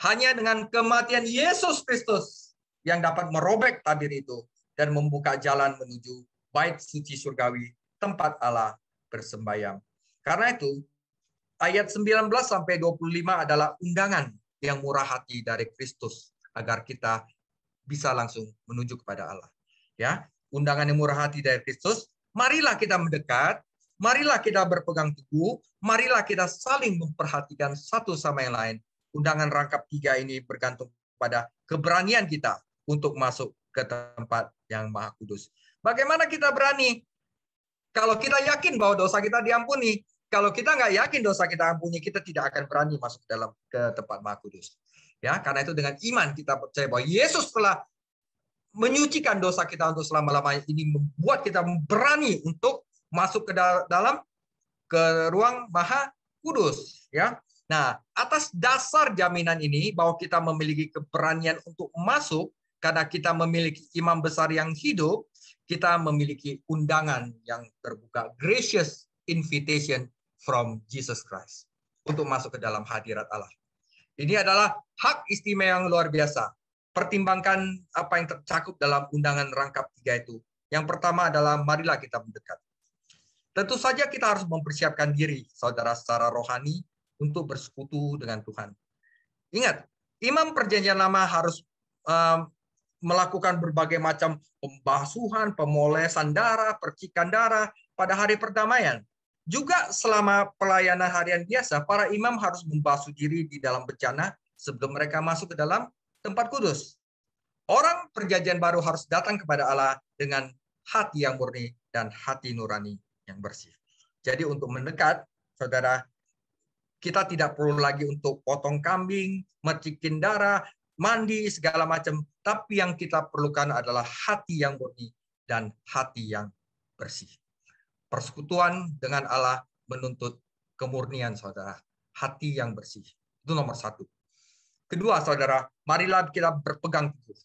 Hanya dengan kematian Yesus Kristus yang dapat merobek tabir itu dan membuka jalan menuju bait suci surgawi, tempat Allah bersembayang. Karena itu, ayat 19 sampai 25 adalah undangan yang murah hati dari Kristus agar kita bisa langsung menuju kepada Allah. Ya, undangan yang murah hati dari Kristus. Marilah kita mendekat, marilah kita berpegang teguh, marilah kita saling memperhatikan satu sama yang lain. Undangan rangkap 3 ini bergantung pada keberanian kita untuk masuk ke tempat yang Maha Kudus. Bagaimana kita berani? Kalau kita yakin bahwa dosa kita diampuni, kalau kita nggak yakin dosa kita ampuni, kita tidak akan berani masuk ke tempat Maha Kudus. Ya, karena itu dengan iman kita percaya bahwa Yesus telah menyucikan dosa kita untuk selama-lamanya. Ini membuat kita berani untuk masuk ke dalam ke ruang Maha Kudus. Ya, nah atas dasar jaminan ini bahwa kita memiliki keberanian untuk masuk karena kita memiliki imam besar yang hidup, kita memiliki undangan yang terbuka, gracious invitation from Jesus Christ untuk masuk ke dalam hadirat Allah. Ini adalah hak istimewa yang luar biasa. Pertimbangkan apa yang tercakup dalam undangan rangkap 3 itu. Yang pertama adalah marilah kita mendekat. Tentu saja kita harus mempersiapkan diri, saudara, secara rohani untuk bersekutu dengan Tuhan. Ingat, imam perjanjian lama harus melakukan berbagai macam pembasuhan, pemolesan darah, percikan darah pada hari perdamaian. Juga selama pelayanan harian biasa, para imam harus membasuh diri di dalam bejana sebelum mereka masuk ke dalam tempat kudus. Orang perjanjian baru harus datang kepada Allah dengan hati yang murni dan hati nurani yang bersih. Jadi untuk mendekat, saudara, kita tidak perlu lagi untuk potong kambing, mercikin darah, mandi, segala macam. Tapi yang kita perlukan adalah hati yang murni dan hati yang bersih. Persekutuan dengan Allah menuntut kemurnian, saudara. Hati yang bersih. Itu nomor satu. Kedua, saudara, marilah kita berpegang teguh.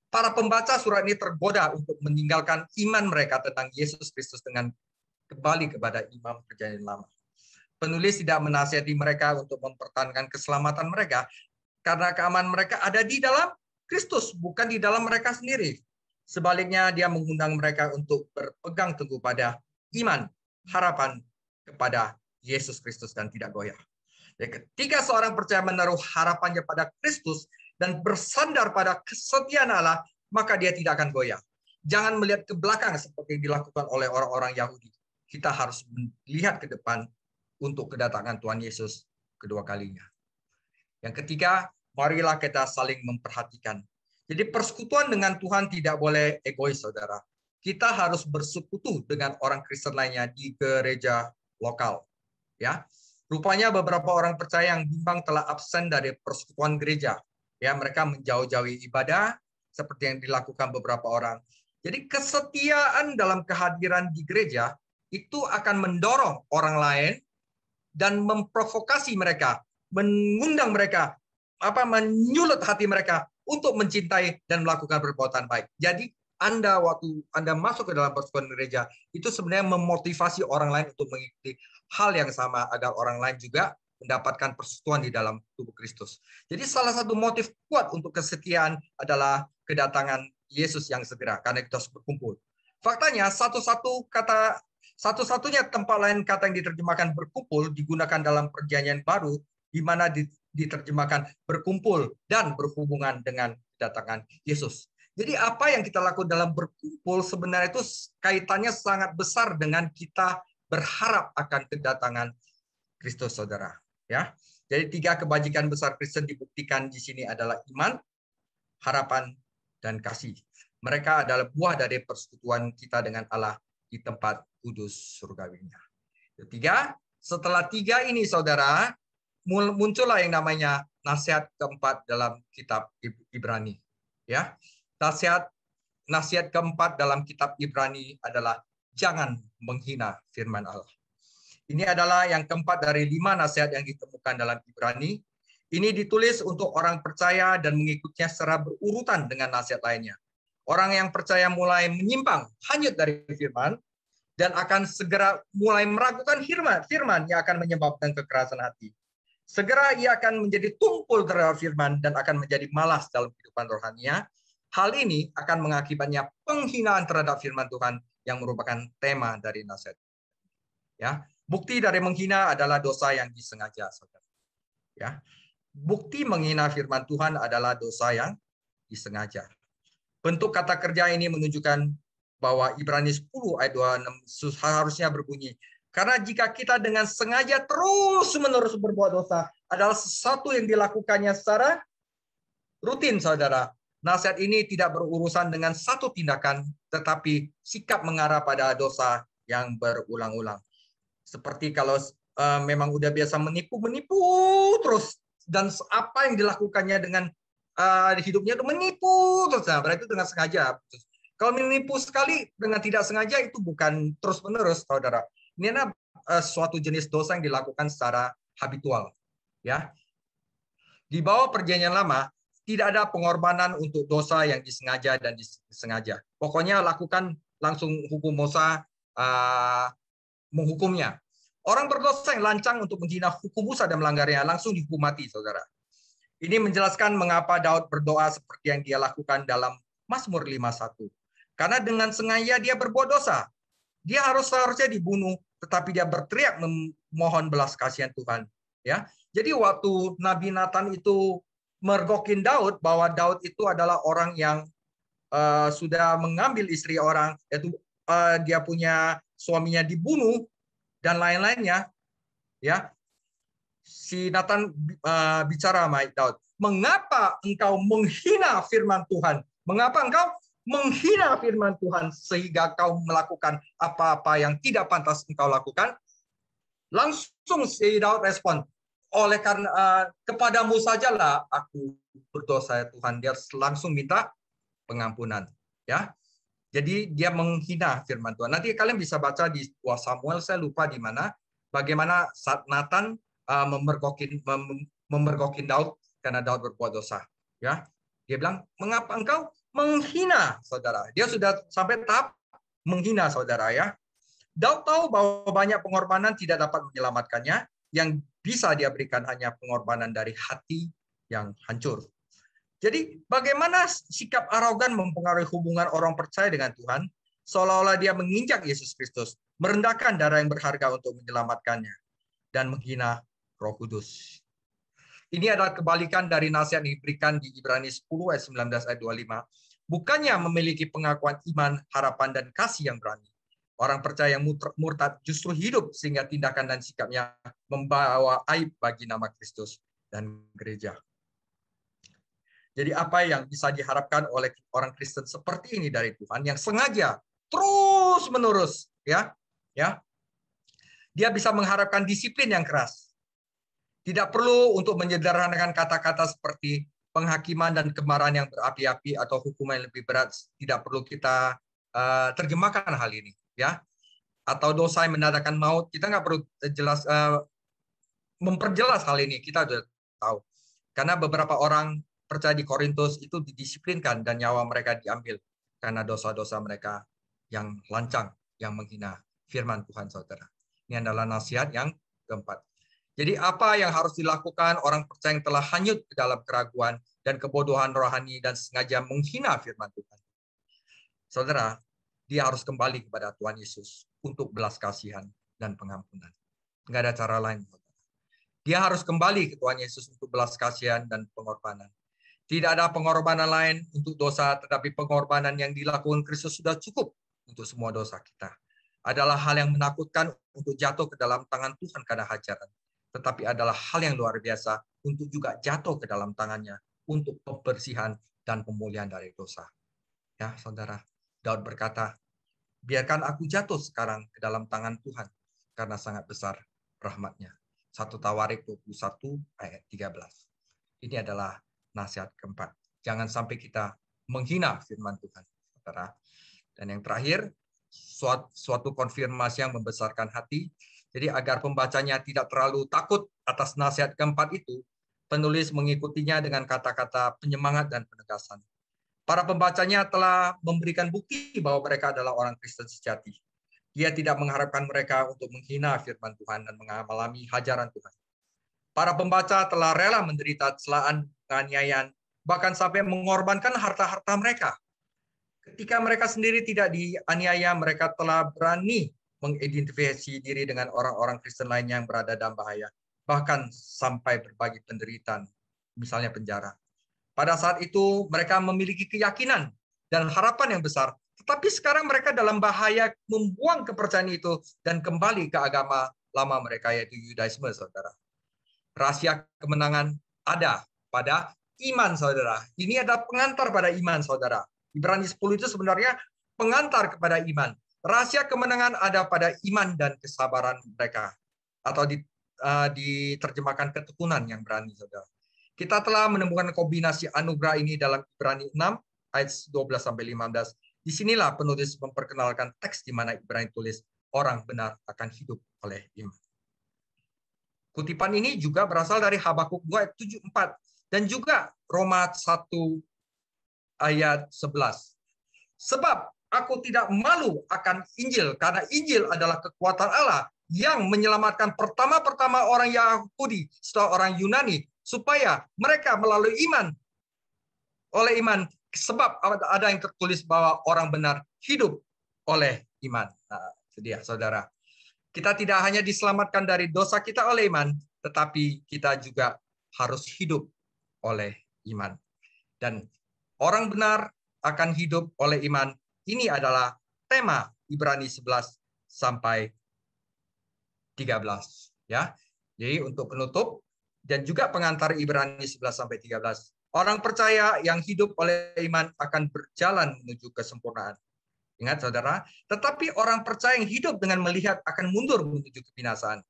Para pembaca surat ini tergoda untuk meninggalkan iman mereka tentang Yesus Kristus dengan kembali kepada imam perjanjian lama. Penulis tidak menasihati mereka untuk mempertahankan keselamatan mereka, karena keamanan mereka ada di dalam Kristus, bukan di dalam mereka sendiri. Sebaliknya, dia mengundang mereka untuk berpegang teguh pada iman, harapan kepada Yesus Kristus dan tidak goyah. Ketika seorang percaya menaruh harapannya pada Kristus dan bersandar pada kesetiaan Allah, maka dia tidak akan goyah. Jangan melihat ke belakang seperti yang dilakukan oleh orang-orang Yahudi. Kita harus melihat ke depan untuk kedatangan Tuhan Yesus kedua kalinya. Yang ketiga, marilah kita saling memperhatikan. Jadi persekutuan dengan Tuhan tidak boleh egois, saudara. Kita harus bersekutu dengan orang Kristen lainnya di gereja lokal. Ya, rupanya beberapa orang percaya yang bimbang telah absen dari persekutuan gereja. Ya, mereka menjauh-jauhi ibadah seperti yang dilakukan beberapa orang. Jadi kesetiaan dalam kehadiran di gereja itu akan mendorong orang lain dan memprovokasi mereka, mengundang mereka, menyulut hati mereka untuk mencintai dan melakukan perbuatan baik. Jadi Anda waktu Anda masuk ke dalam persekutuan gereja itu sebenarnya memotivasi orang lain untuk mengikuti hal yang sama agar orang lain juga mendapatkan persekutuan di dalam tubuh Kristus. Jadi salah satu motif kuat untuk kesetiaan adalah kedatangan Yesus yang segera, karena kita harus berkumpul. Faktanya satu-satunya tempat lain kata yang diterjemahkan berkumpul digunakan dalam perjanjian baru, di mana diterjemahkan berkumpul dan berhubungan dengan kedatangan Yesus. Jadi apa yang kita lakukan dalam berkumpul sebenarnya itu kaitannya sangat besar dengan kita berharap akan kedatangan Kristus, saudara. Ya, jadi 3 kebajikan besar Kristen dibuktikan di sini adalah iman, harapan, dan kasih. Mereka adalah buah dari persekutuan kita dengan Allah di tempat kudus surgawinya. Ketiga, setelah 3 ini, saudara, muncullah yang namanya nasihat keempat dalam kitab Ibrani. Ya, nasihat keempat dalam kitab Ibrani adalah jangan menghina firman Allah. Ini adalah yang keempat dari 5 nasihat yang ditemukan dalam Ibrani. Ini ditulis untuk orang percaya dan mengikutinya secara berurutan dengan nasihat lainnya. Orang yang percaya mulai menyimpang, hanyut dari firman, dan akan segera mulai meragukan firman yang akan menyebabkan kekerasan hati. Segera ia akan menjadi tumpul terhadap firman dan akan menjadi malas dalam kehidupan rohaninya. Hal ini akan mengakibatnya penghinaan terhadap firman Tuhan yang merupakan tema dari nasihat. Ya, bukti dari menghina adalah dosa yang disengaja, saudara. Ya, bukti menghina firman Tuhan adalah dosa yang disengaja. Bentuk kata kerja ini menunjukkan bahwa Ibrani 10 ayat 26 seharusnya berbunyi, karena jika kita dengan sengaja terus-menerus berbuat dosa adalah sesuatu yang dilakukannya secara rutin, saudara. Nasihat ini tidak berurusan dengan satu tindakan, tetapi sikap mengarah pada dosa yang berulang-ulang. Seperti kalau memang udah biasa menipu terus, dan apa yang dilakukannya dengan hidupnya itu menipu terus, nah, berarti itu dengan sengaja. Kalau menipu sekali dengan tidak sengaja itu bukan terus-menerus, saudara. Ini adalah suatu jenis dosa yang dilakukan secara habitual. Ya, di bawah perjanjian lama tidak ada pengorbanan untuk dosa yang disengaja dan disengaja. Pokoknya lakukan langsung hukum Musa menghukumnya. Orang berdosa yang lancang untuk menghina hukum Musa dan melanggarnya langsung dihukum mati, saudara. Ini menjelaskan mengapa Daud berdoa seperti yang dia lakukan dalam Mazmur 51. Karena dengan sengaja dia berbuat dosa. Dia seharusnya dibunuh, tetapi dia berteriak memohon belas kasihan Tuhan. Ya, jadi waktu Nabi Nathan itu mergokin Daud bahwa Daud itu adalah orang yang sudah mengambil istri orang, yaitu dia punya suaminya dibunuh dan lain-lainnya, ya. Si Nathan bicara sama Daud, mengapa engkau menghina firman Tuhan? Mengapa engkau menghina firman Tuhan sehingga kau melakukan apa-apa yang tidak pantas engkau lakukan? Langsung si Daud respon, oleh karena kepadamu sajalah aku berdosa ya Tuhan. Dia langsung minta pengampunan, ya. Jadi dia menghina firman Tuhan. Nanti kalian bisa baca di 2 Samuel, saya lupa di mana, bagaimana saat Nathan memergokin Daud karena Daud berbuat dosa, ya. Dia bilang, mengapa engkau menghina saudara? Dia sudah sampai tahap menghina saudara, ya. Daud tahu bahwa banyak pengorbanan tidak dapat menyelamatkannya, yang bisa dia berikan hanya pengorbanan dari hati yang hancur. Jadi bagaimana sikap arogan mempengaruhi hubungan orang percaya dengan Tuhan, seolah-olah dia menginjak Yesus Kristus, merendahkan darah yang berharga untuk menyelamatkannya, dan menghina Roh Kudus. Ini adalah kebalikan dari nasihat yang diberikan di Ibrani 10 ayat 19 ayat 25. Bukannya memiliki pengakuan iman, harapan, dan kasih yang berani. Orang percaya yang murtad justru hidup sehingga tindakan dan sikapnya membawa aib bagi nama Kristus dan gereja. Jadi apa yang bisa diharapkan oleh orang Kristen seperti ini dari Tuhan yang sengaja terus-menerus, ya, dia bisa mengharapkan disiplin yang keras. Tidak perlu untuk menyederhanakan kata-kata seperti penghakiman dan kemarahan yang berapi-api atau hukuman yang lebih berat. Tidak perlu kita terjemahkan hal ini, ya. Atau dosa yang mendatangkan maut, kita nggak perlu memperjelas hal ini. Kita sudah tahu. Karena beberapa orang percaya di Korintus itu didisiplinkan dan nyawa mereka diambil karena dosa-dosa mereka yang lancang, yang menghina firman Tuhan, saudara. Ini adalah nasihat yang keempat. Jadi apa yang harus dilakukan orang percaya yang telah hanyut ke dalam keraguan dan kebodohan rohani dan sengaja menghina firman Tuhan? Saudara, dia harus kembali kepada Tuhan Yesus untuk belas kasihan dan pengampunan. Nggak ada cara lain. Dia harus kembali ke Tuhan Yesus untuk belas kasihan dan pengorbanan. Tidak ada pengorbanan lain untuk dosa, tetapi pengorbanan yang dilakukan Kristus sudah cukup untuk semua dosa kita. Adalah hal yang menakutkan untuk jatuh ke dalam tangan Tuhan karena hajatan. Tetapi adalah hal yang luar biasa untuk juga jatuh ke dalam tangannya untuk pembersihan dan pemulihan dari dosa. Ya, saudara, Daud berkata, biarkan aku jatuh sekarang ke dalam tangan Tuhan karena sangat besar rahmat-Nya. 1 Tawarik 21 ayat 13. Ini adalah nasihat keempat. Jangan sampai kita menghina firman Tuhan, saudara. Dan yang terakhir, suatu konfirmasi yang membesarkan hati. Jadi agar pembacanya tidak terlalu takut atas nasihat keempat itu, penulis mengikutinya dengan kata-kata penyemangat dan penegasan. Para pembacanya telah memberikan bukti bahwa mereka adalah orang Kristen sejati. Dia tidak mengharapkan mereka untuk menghina firman Tuhan dan mengalami hajaran Tuhan. Para pembaca telah rela menderita celaan, penganiayaan, bahkan sampai mengorbankan harta-harta mereka. Ketika mereka sendiri tidak dianiaya, mereka telah berani mengidentifikasi diri dengan orang-orang Kristen lainnya yang berada dalam bahaya, bahkan sampai berbagi penderitaan, misalnya penjara. Pada saat itu mereka memiliki keyakinan dan harapan yang besar, tetapi sekarang mereka dalam bahaya membuang kepercayaan itu dan kembali ke agama lama mereka, yaitu Yudaisme, saudara. Rahasia kemenangan ada pada iman, saudara. Ini adalah pengantar pada iman, saudara. Ibrani 10 itu sebenarnya pengantar kepada iman. Rahasia kemenangan ada pada iman dan kesabaran mereka. Atau diterjemahkan ketekunan yang berani, saudara. Kita telah menemukan kombinasi anugerah ini dalam Ibrani 6 ayat 12-15. Disinilah penulis memperkenalkan teks di mana Ibrani tulis orang benar akan hidup oleh iman. Kutipan ini juga berasal dari Habakuk 2 ayat 7-4 dan juga Roma 1 ayat 11. Sebab aku tidak malu akan Injil karena Injil adalah kekuatan Allah yang menyelamatkan pertama-pertama orang Yahudi setelah orang Yunani, supaya mereka melalui iman, oleh iman, sebab ada yang tertulis bahwa orang benar hidup oleh iman. Nah, itu dia, saudara. Kita tidak hanya diselamatkan dari dosa kita oleh iman, tetapi kita juga harus hidup oleh iman. Dan orang benar akan hidup oleh iman. Ini adalah tema Ibrani 11 sampai 13. Ya. Jadi untuk penutup, dan juga pengantar Ibrani 11-13. Orang percaya yang hidup oleh iman akan berjalan menuju kesempurnaan. Ingat saudara, tetapi orang percaya yang hidup dengan melihat akan mundur menuju kebinasaan.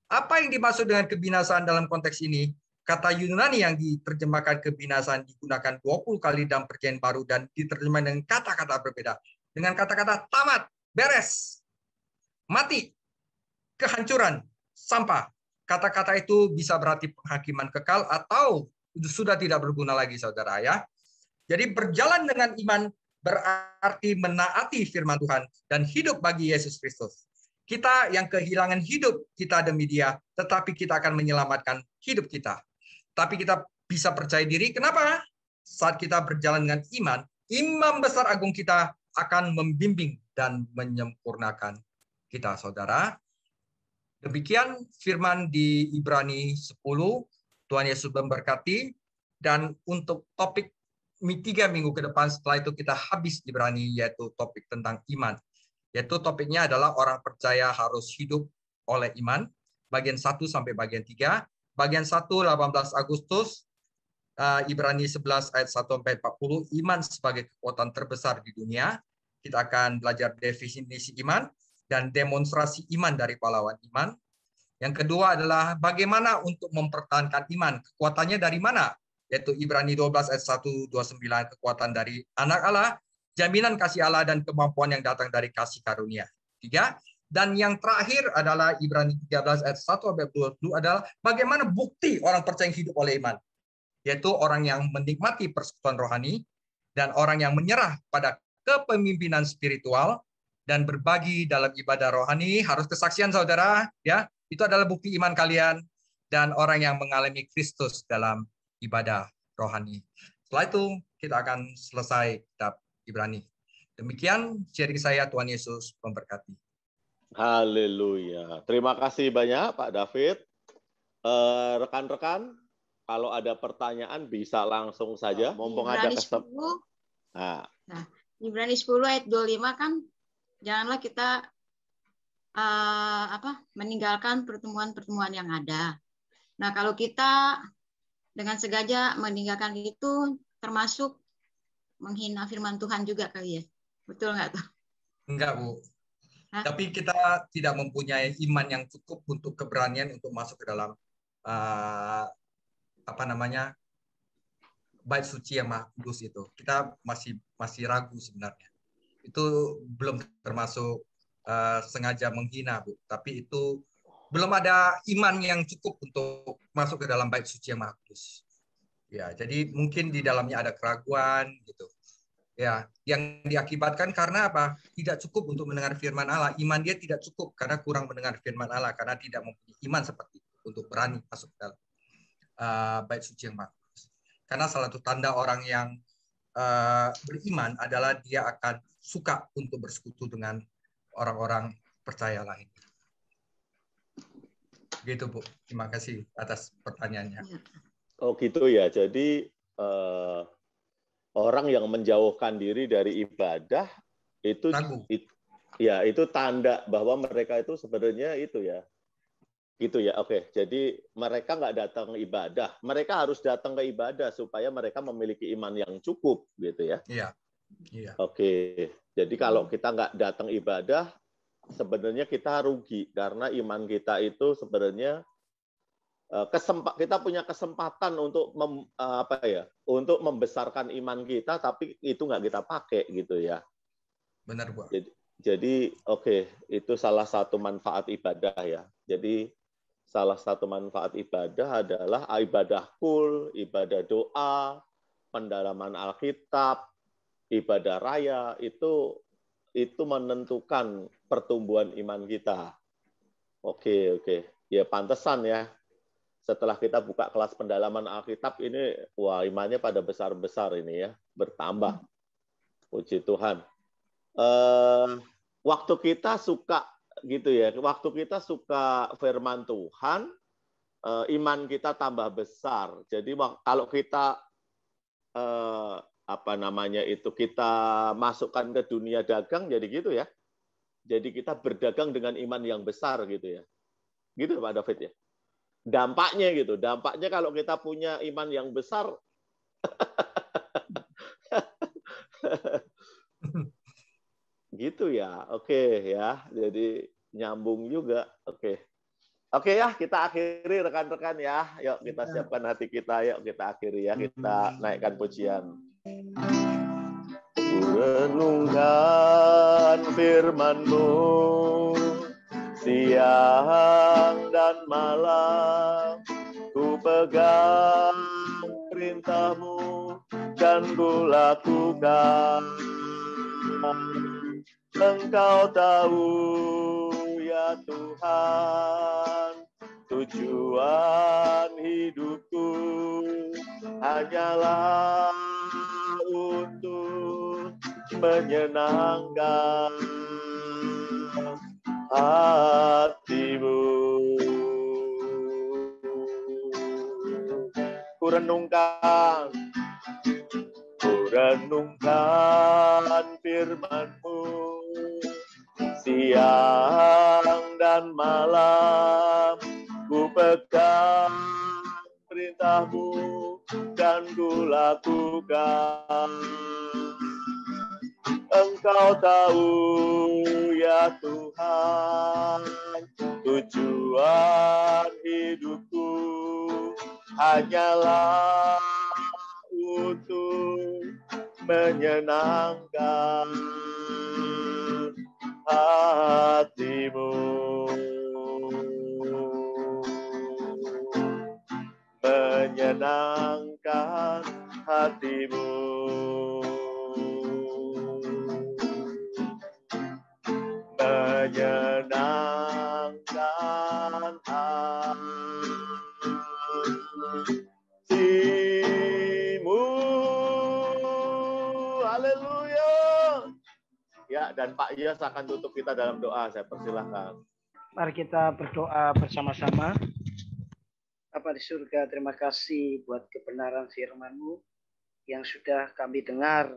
Apa yang dimaksud dengan kebinasaan dalam konteks ini? Kata Yunani yang diterjemahkan kebinasaan digunakan 20 kali dalam Perjanjian Baru dan diterjemahkan dengan kata-kata berbeda. Dengan kata-kata tamat, beres, mati, kehancuran, sampah. Kata-kata itu bisa berarti penghakiman kekal atau sudah tidak berguna lagi, saudara ya. Jadi berjalan dengan iman berarti menaati firman Tuhan dan hidup bagi Yesus Kristus. Kita yang kehilangan hidup kita demi Dia, tetapi kita akan menyelamatkan hidup kita. Tapi kita bisa percaya diri. Kenapa? Saat kita berjalan dengan iman, Imam Besar Agung kita akan membimbing dan menyempurnakan kita, saudara. Demikian firman di Ibrani 10. Tuhan Yesus memberkati. Dan untuk topik 3 minggu ke depan setelah itu kita habis Ibrani, yaitu topik tentang iman. Yaitu topiknya adalah orang percaya harus hidup oleh iman. Bagian 1 sampai bagian 3. Bagian 1, 18 Agustus, Ibrani 11 ayat 1 sampai 40, iman sebagai kekuatan terbesar di dunia. Kita akan belajar definisi iman dan demonstrasi iman dari pahlawan iman. Yang kedua adalah bagaimana untuk mempertahankan iman. Kekuatannya dari mana? Yaitu Ibrani 12 ayat 1-29, kekuatan dari anak Allah, jaminan kasih Allah dan kemampuan yang datang dari kasih karunia. 3. Dan yang terakhir adalah Ibrani 13 ayat 1-20 adalah bagaimana bukti orang percaya hidup oleh iman. Yaitu orang yang menikmati persekutuan rohani dan orang yang menyerah pada kepemimpinan spiritual dan berbagi dalam ibadah rohani. Harus kesaksian, saudara, ya. Itu adalah bukti iman kalian dan orang yang mengalami Kristus dalam ibadah rohani. Setelah itu kita akan selesai kitab Ibrani. Demikian sharing saya. Tuhan Yesus memberkati. Haleluya. Terima kasih banyak Pak David. Rekan-rekan, kalau ada pertanyaan bisa langsung saja. Mumpung ada kesempatan. Nah, Ibrani 10 ayat 25 kan, janganlah kita meninggalkan pertemuan-pertemuan yang ada. Nah, kalau kita dengan sengaja meninggalkan itu termasuk menghina firman Tuhan juga kali ya. Betul nggak tuh? Enggak, Bu. Hah? Tapi kita tidak mempunyai iman yang cukup untuk keberanian untuk masuk ke dalam bait suci yang Maha Kudus itu. Kita masih ragu sebenarnya. Itu belum termasuk sengaja menghina, Bu. Tapi itu belum ada iman yang cukup untuk masuk ke dalam bait suci yang Maha Kudus. Ya, jadi mungkin di dalamnya ada keraguan gitu. Ya, yang diakibatkan karena apa? Tidak cukup untuk mendengar firman Allah. Iman dia tidak cukup karena kurang mendengar firman Allah, karena tidak mempunyai iman seperti itu untuk berani masuk ke dalam bait suci yang Maha Kudus. Karena salah satu tanda orang yang beriman adalah dia akan suka untuk bersekutu dengan orang-orang percaya lain. Gitu, Bu. Terima kasih atas pertanyaannya. Oh gitu ya. Jadi orang yang menjauhkan diri dari ibadah itu itu tanda bahwa mereka itu sebenarnya itu ya. Gitu ya. Oke. Jadi mereka nggak datang ibadah. Mereka harus datang ke ibadah supaya mereka memiliki iman yang cukup gitu ya. Iya. Iya. Oke. Jadi kalau kita nggak datang ibadah, sebenarnya kita rugi karena iman kita itu sebenarnya kita punya kesempatan untuk untuk membesarkan iman kita, tapi itu nggak kita pakai gitu ya. Benar, Bu. Jadi oke, itu salah satu manfaat ibadah ya. Jadi salah satu manfaat ibadah adalah ibadah kul, ibadah doa, pendalaman Alkitab, ibadah raya, itu menentukan pertumbuhan iman kita. Oke. Ya pantesan ya. Setelah kita buka kelas pendalaman Alkitab ini, wah imannya pada besar-besar ini ya, bertambah. Puji Tuhan. Waktu kita suka gitu ya, waktu kita suka firman Tuhan, iman kita tambah besar. Jadi kalau kita kita masukkan ke dunia dagang, jadi gitu ya. Jadi kita berdagang dengan iman yang besar gitu ya. Gitu Pak David ya. dampaknya gitu. Dampaknya kalau kita punya iman yang besar, gitu ya. Oke ya, jadi nyambung juga. Oke ya, kita akhiri rekan-rekan ya. Yuk kita siapkan hati kita, yuk kita akhiri ya. Kita naikkan pujian. Ku renungkan firman-Mu siang dan malam, ku pegang perintah-Mu dan ku lakukan. Engkau tahu ya Tuhan, tujuan hidupku hanyalah untuk menyenangkan hati-Mu. Ku renungkan firman-Mu siang dan malam, ku pegang perintah-Mu dan ku lakukan. Engkau tahu ya Tuhan, tujuan hidupku hanyalah untuk menyenangkan hati-Mu. Menyenangkan hati-Mu. Menyenangkan hati-Mu. Haleluya. Ya, dan Pak Yas akan tutup kita dalam doa. Saya persilahkan. Mari kita berdoa bersama-sama. Bapa di surga, terima kasih buat kebenaran firman-Mu yang sudah kami dengar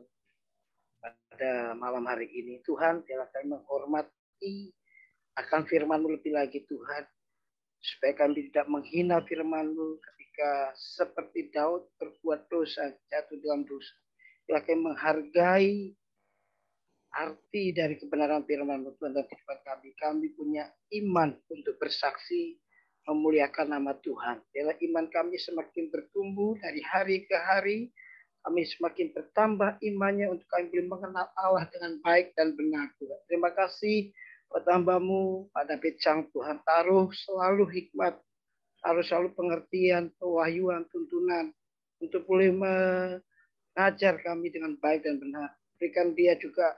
pada malam hari ini. Tuhan, biarlah kami menghormati akan firman-Mu lebih lagi Tuhan. Supaya kami tidak menghina firman-Mu ketika seperti Daud berbuat dosa, jatuh dalam dosa. Biarlah kami menghargai arti dari kebenaran firman-Mu Tuhan dalam kehidupan kami. Kami punya iman untuk bersaksi memuliakan nama Tuhan. Biarlah iman kami semakin bertumbuh dari hari ke hari. Kami semakin bertambah imannya untuk kami boleh mengenal Allah dengan baik dan benar Tuhan. Terima kasih buat hamba-Mu Pak David Chang Tuhan. Taruh selalu hikmat, taruh selalu pengertian, pewahyuan, tuntunan untuk boleh mengajar kami dengan baik dan benar. Berikan dia juga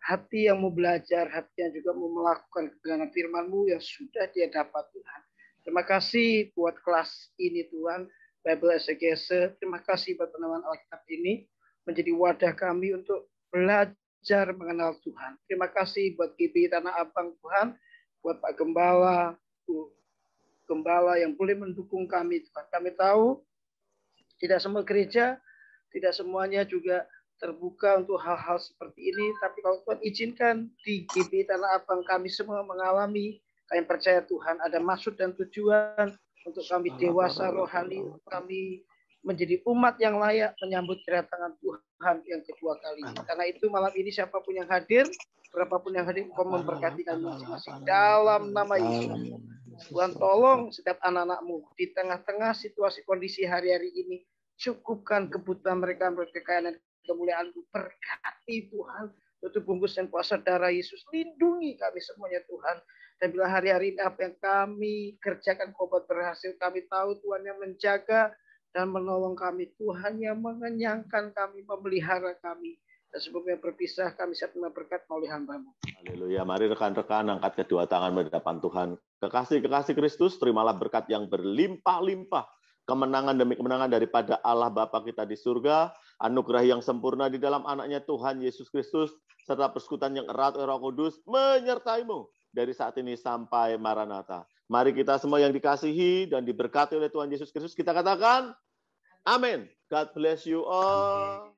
hati yang mau belajar, hati yang juga mau melakukan kebenaran firman-Mu yang sudah dia dapat Tuhan. Terima kasih buat kelas ini Tuhan, Bible Exegese. Terima kasih buat penemuan Alkitab ini menjadi wadah kami untuk belajar mengenal Tuhan. Terima kasih buat GBI Tanah Abang Tuhan, buat Pak Gembala, Bu Gembala yang boleh mendukung kami Tuhan. Kami tahu tidak semua gereja, tidak semuanya juga terbuka untuk hal-hal seperti ini. Tapi kalau Tuhan izinkan di GBI Tanah Abang kami semua mengalami, kami percaya Tuhan ada maksud dan tujuan untuk kami dewasa rohani, kami menjadi umat yang layak menyambut kedatangan Tuhan yang kedua kali. Karena itu malam ini siapapun yang hadir, berapapun yang hadir, Engkau memberkati kami masing-masing dalam nama Yesus. Tuhan tolong setiap anak-anak-Mu di tengah-tengah situasi kondisi hari-hari ini, cukupkan kebutuhan mereka, kekayaan dan kemuliaan-Mu. Berkati Tuhan, tutup bungkus dan kuasa darah Yesus. Lindungi kami semuanya Tuhan. Dan bila hari-hari ini apa yang kami kerjakan Kau buat berhasil, kami tahu Tuhan yang menjaga dan menolong kami. Tuhan yang mengenyangkan kami, memelihara kami. Dan sebelumnya berpisah, kami siap menerima berkat melalui hamba-Mu. Haleluya. Mari rekan-rekan angkat kedua tangan di hadapan Tuhan. Kekasih-kekasih Kristus, terimalah berkat yang berlimpah-limpah. Kemenangan demi kemenangan daripada Allah Bapa kita di surga. Anugerah yang sempurna di dalam anaknya Tuhan Yesus Kristus. Serta persekutuan yang erat Roh Kudus menyertai-Mu dari saat ini sampai Maranatha. Mari kita semua yang dikasihi dan diberkati oleh Tuhan Yesus Kristus, kita katakan, amin. God bless you all.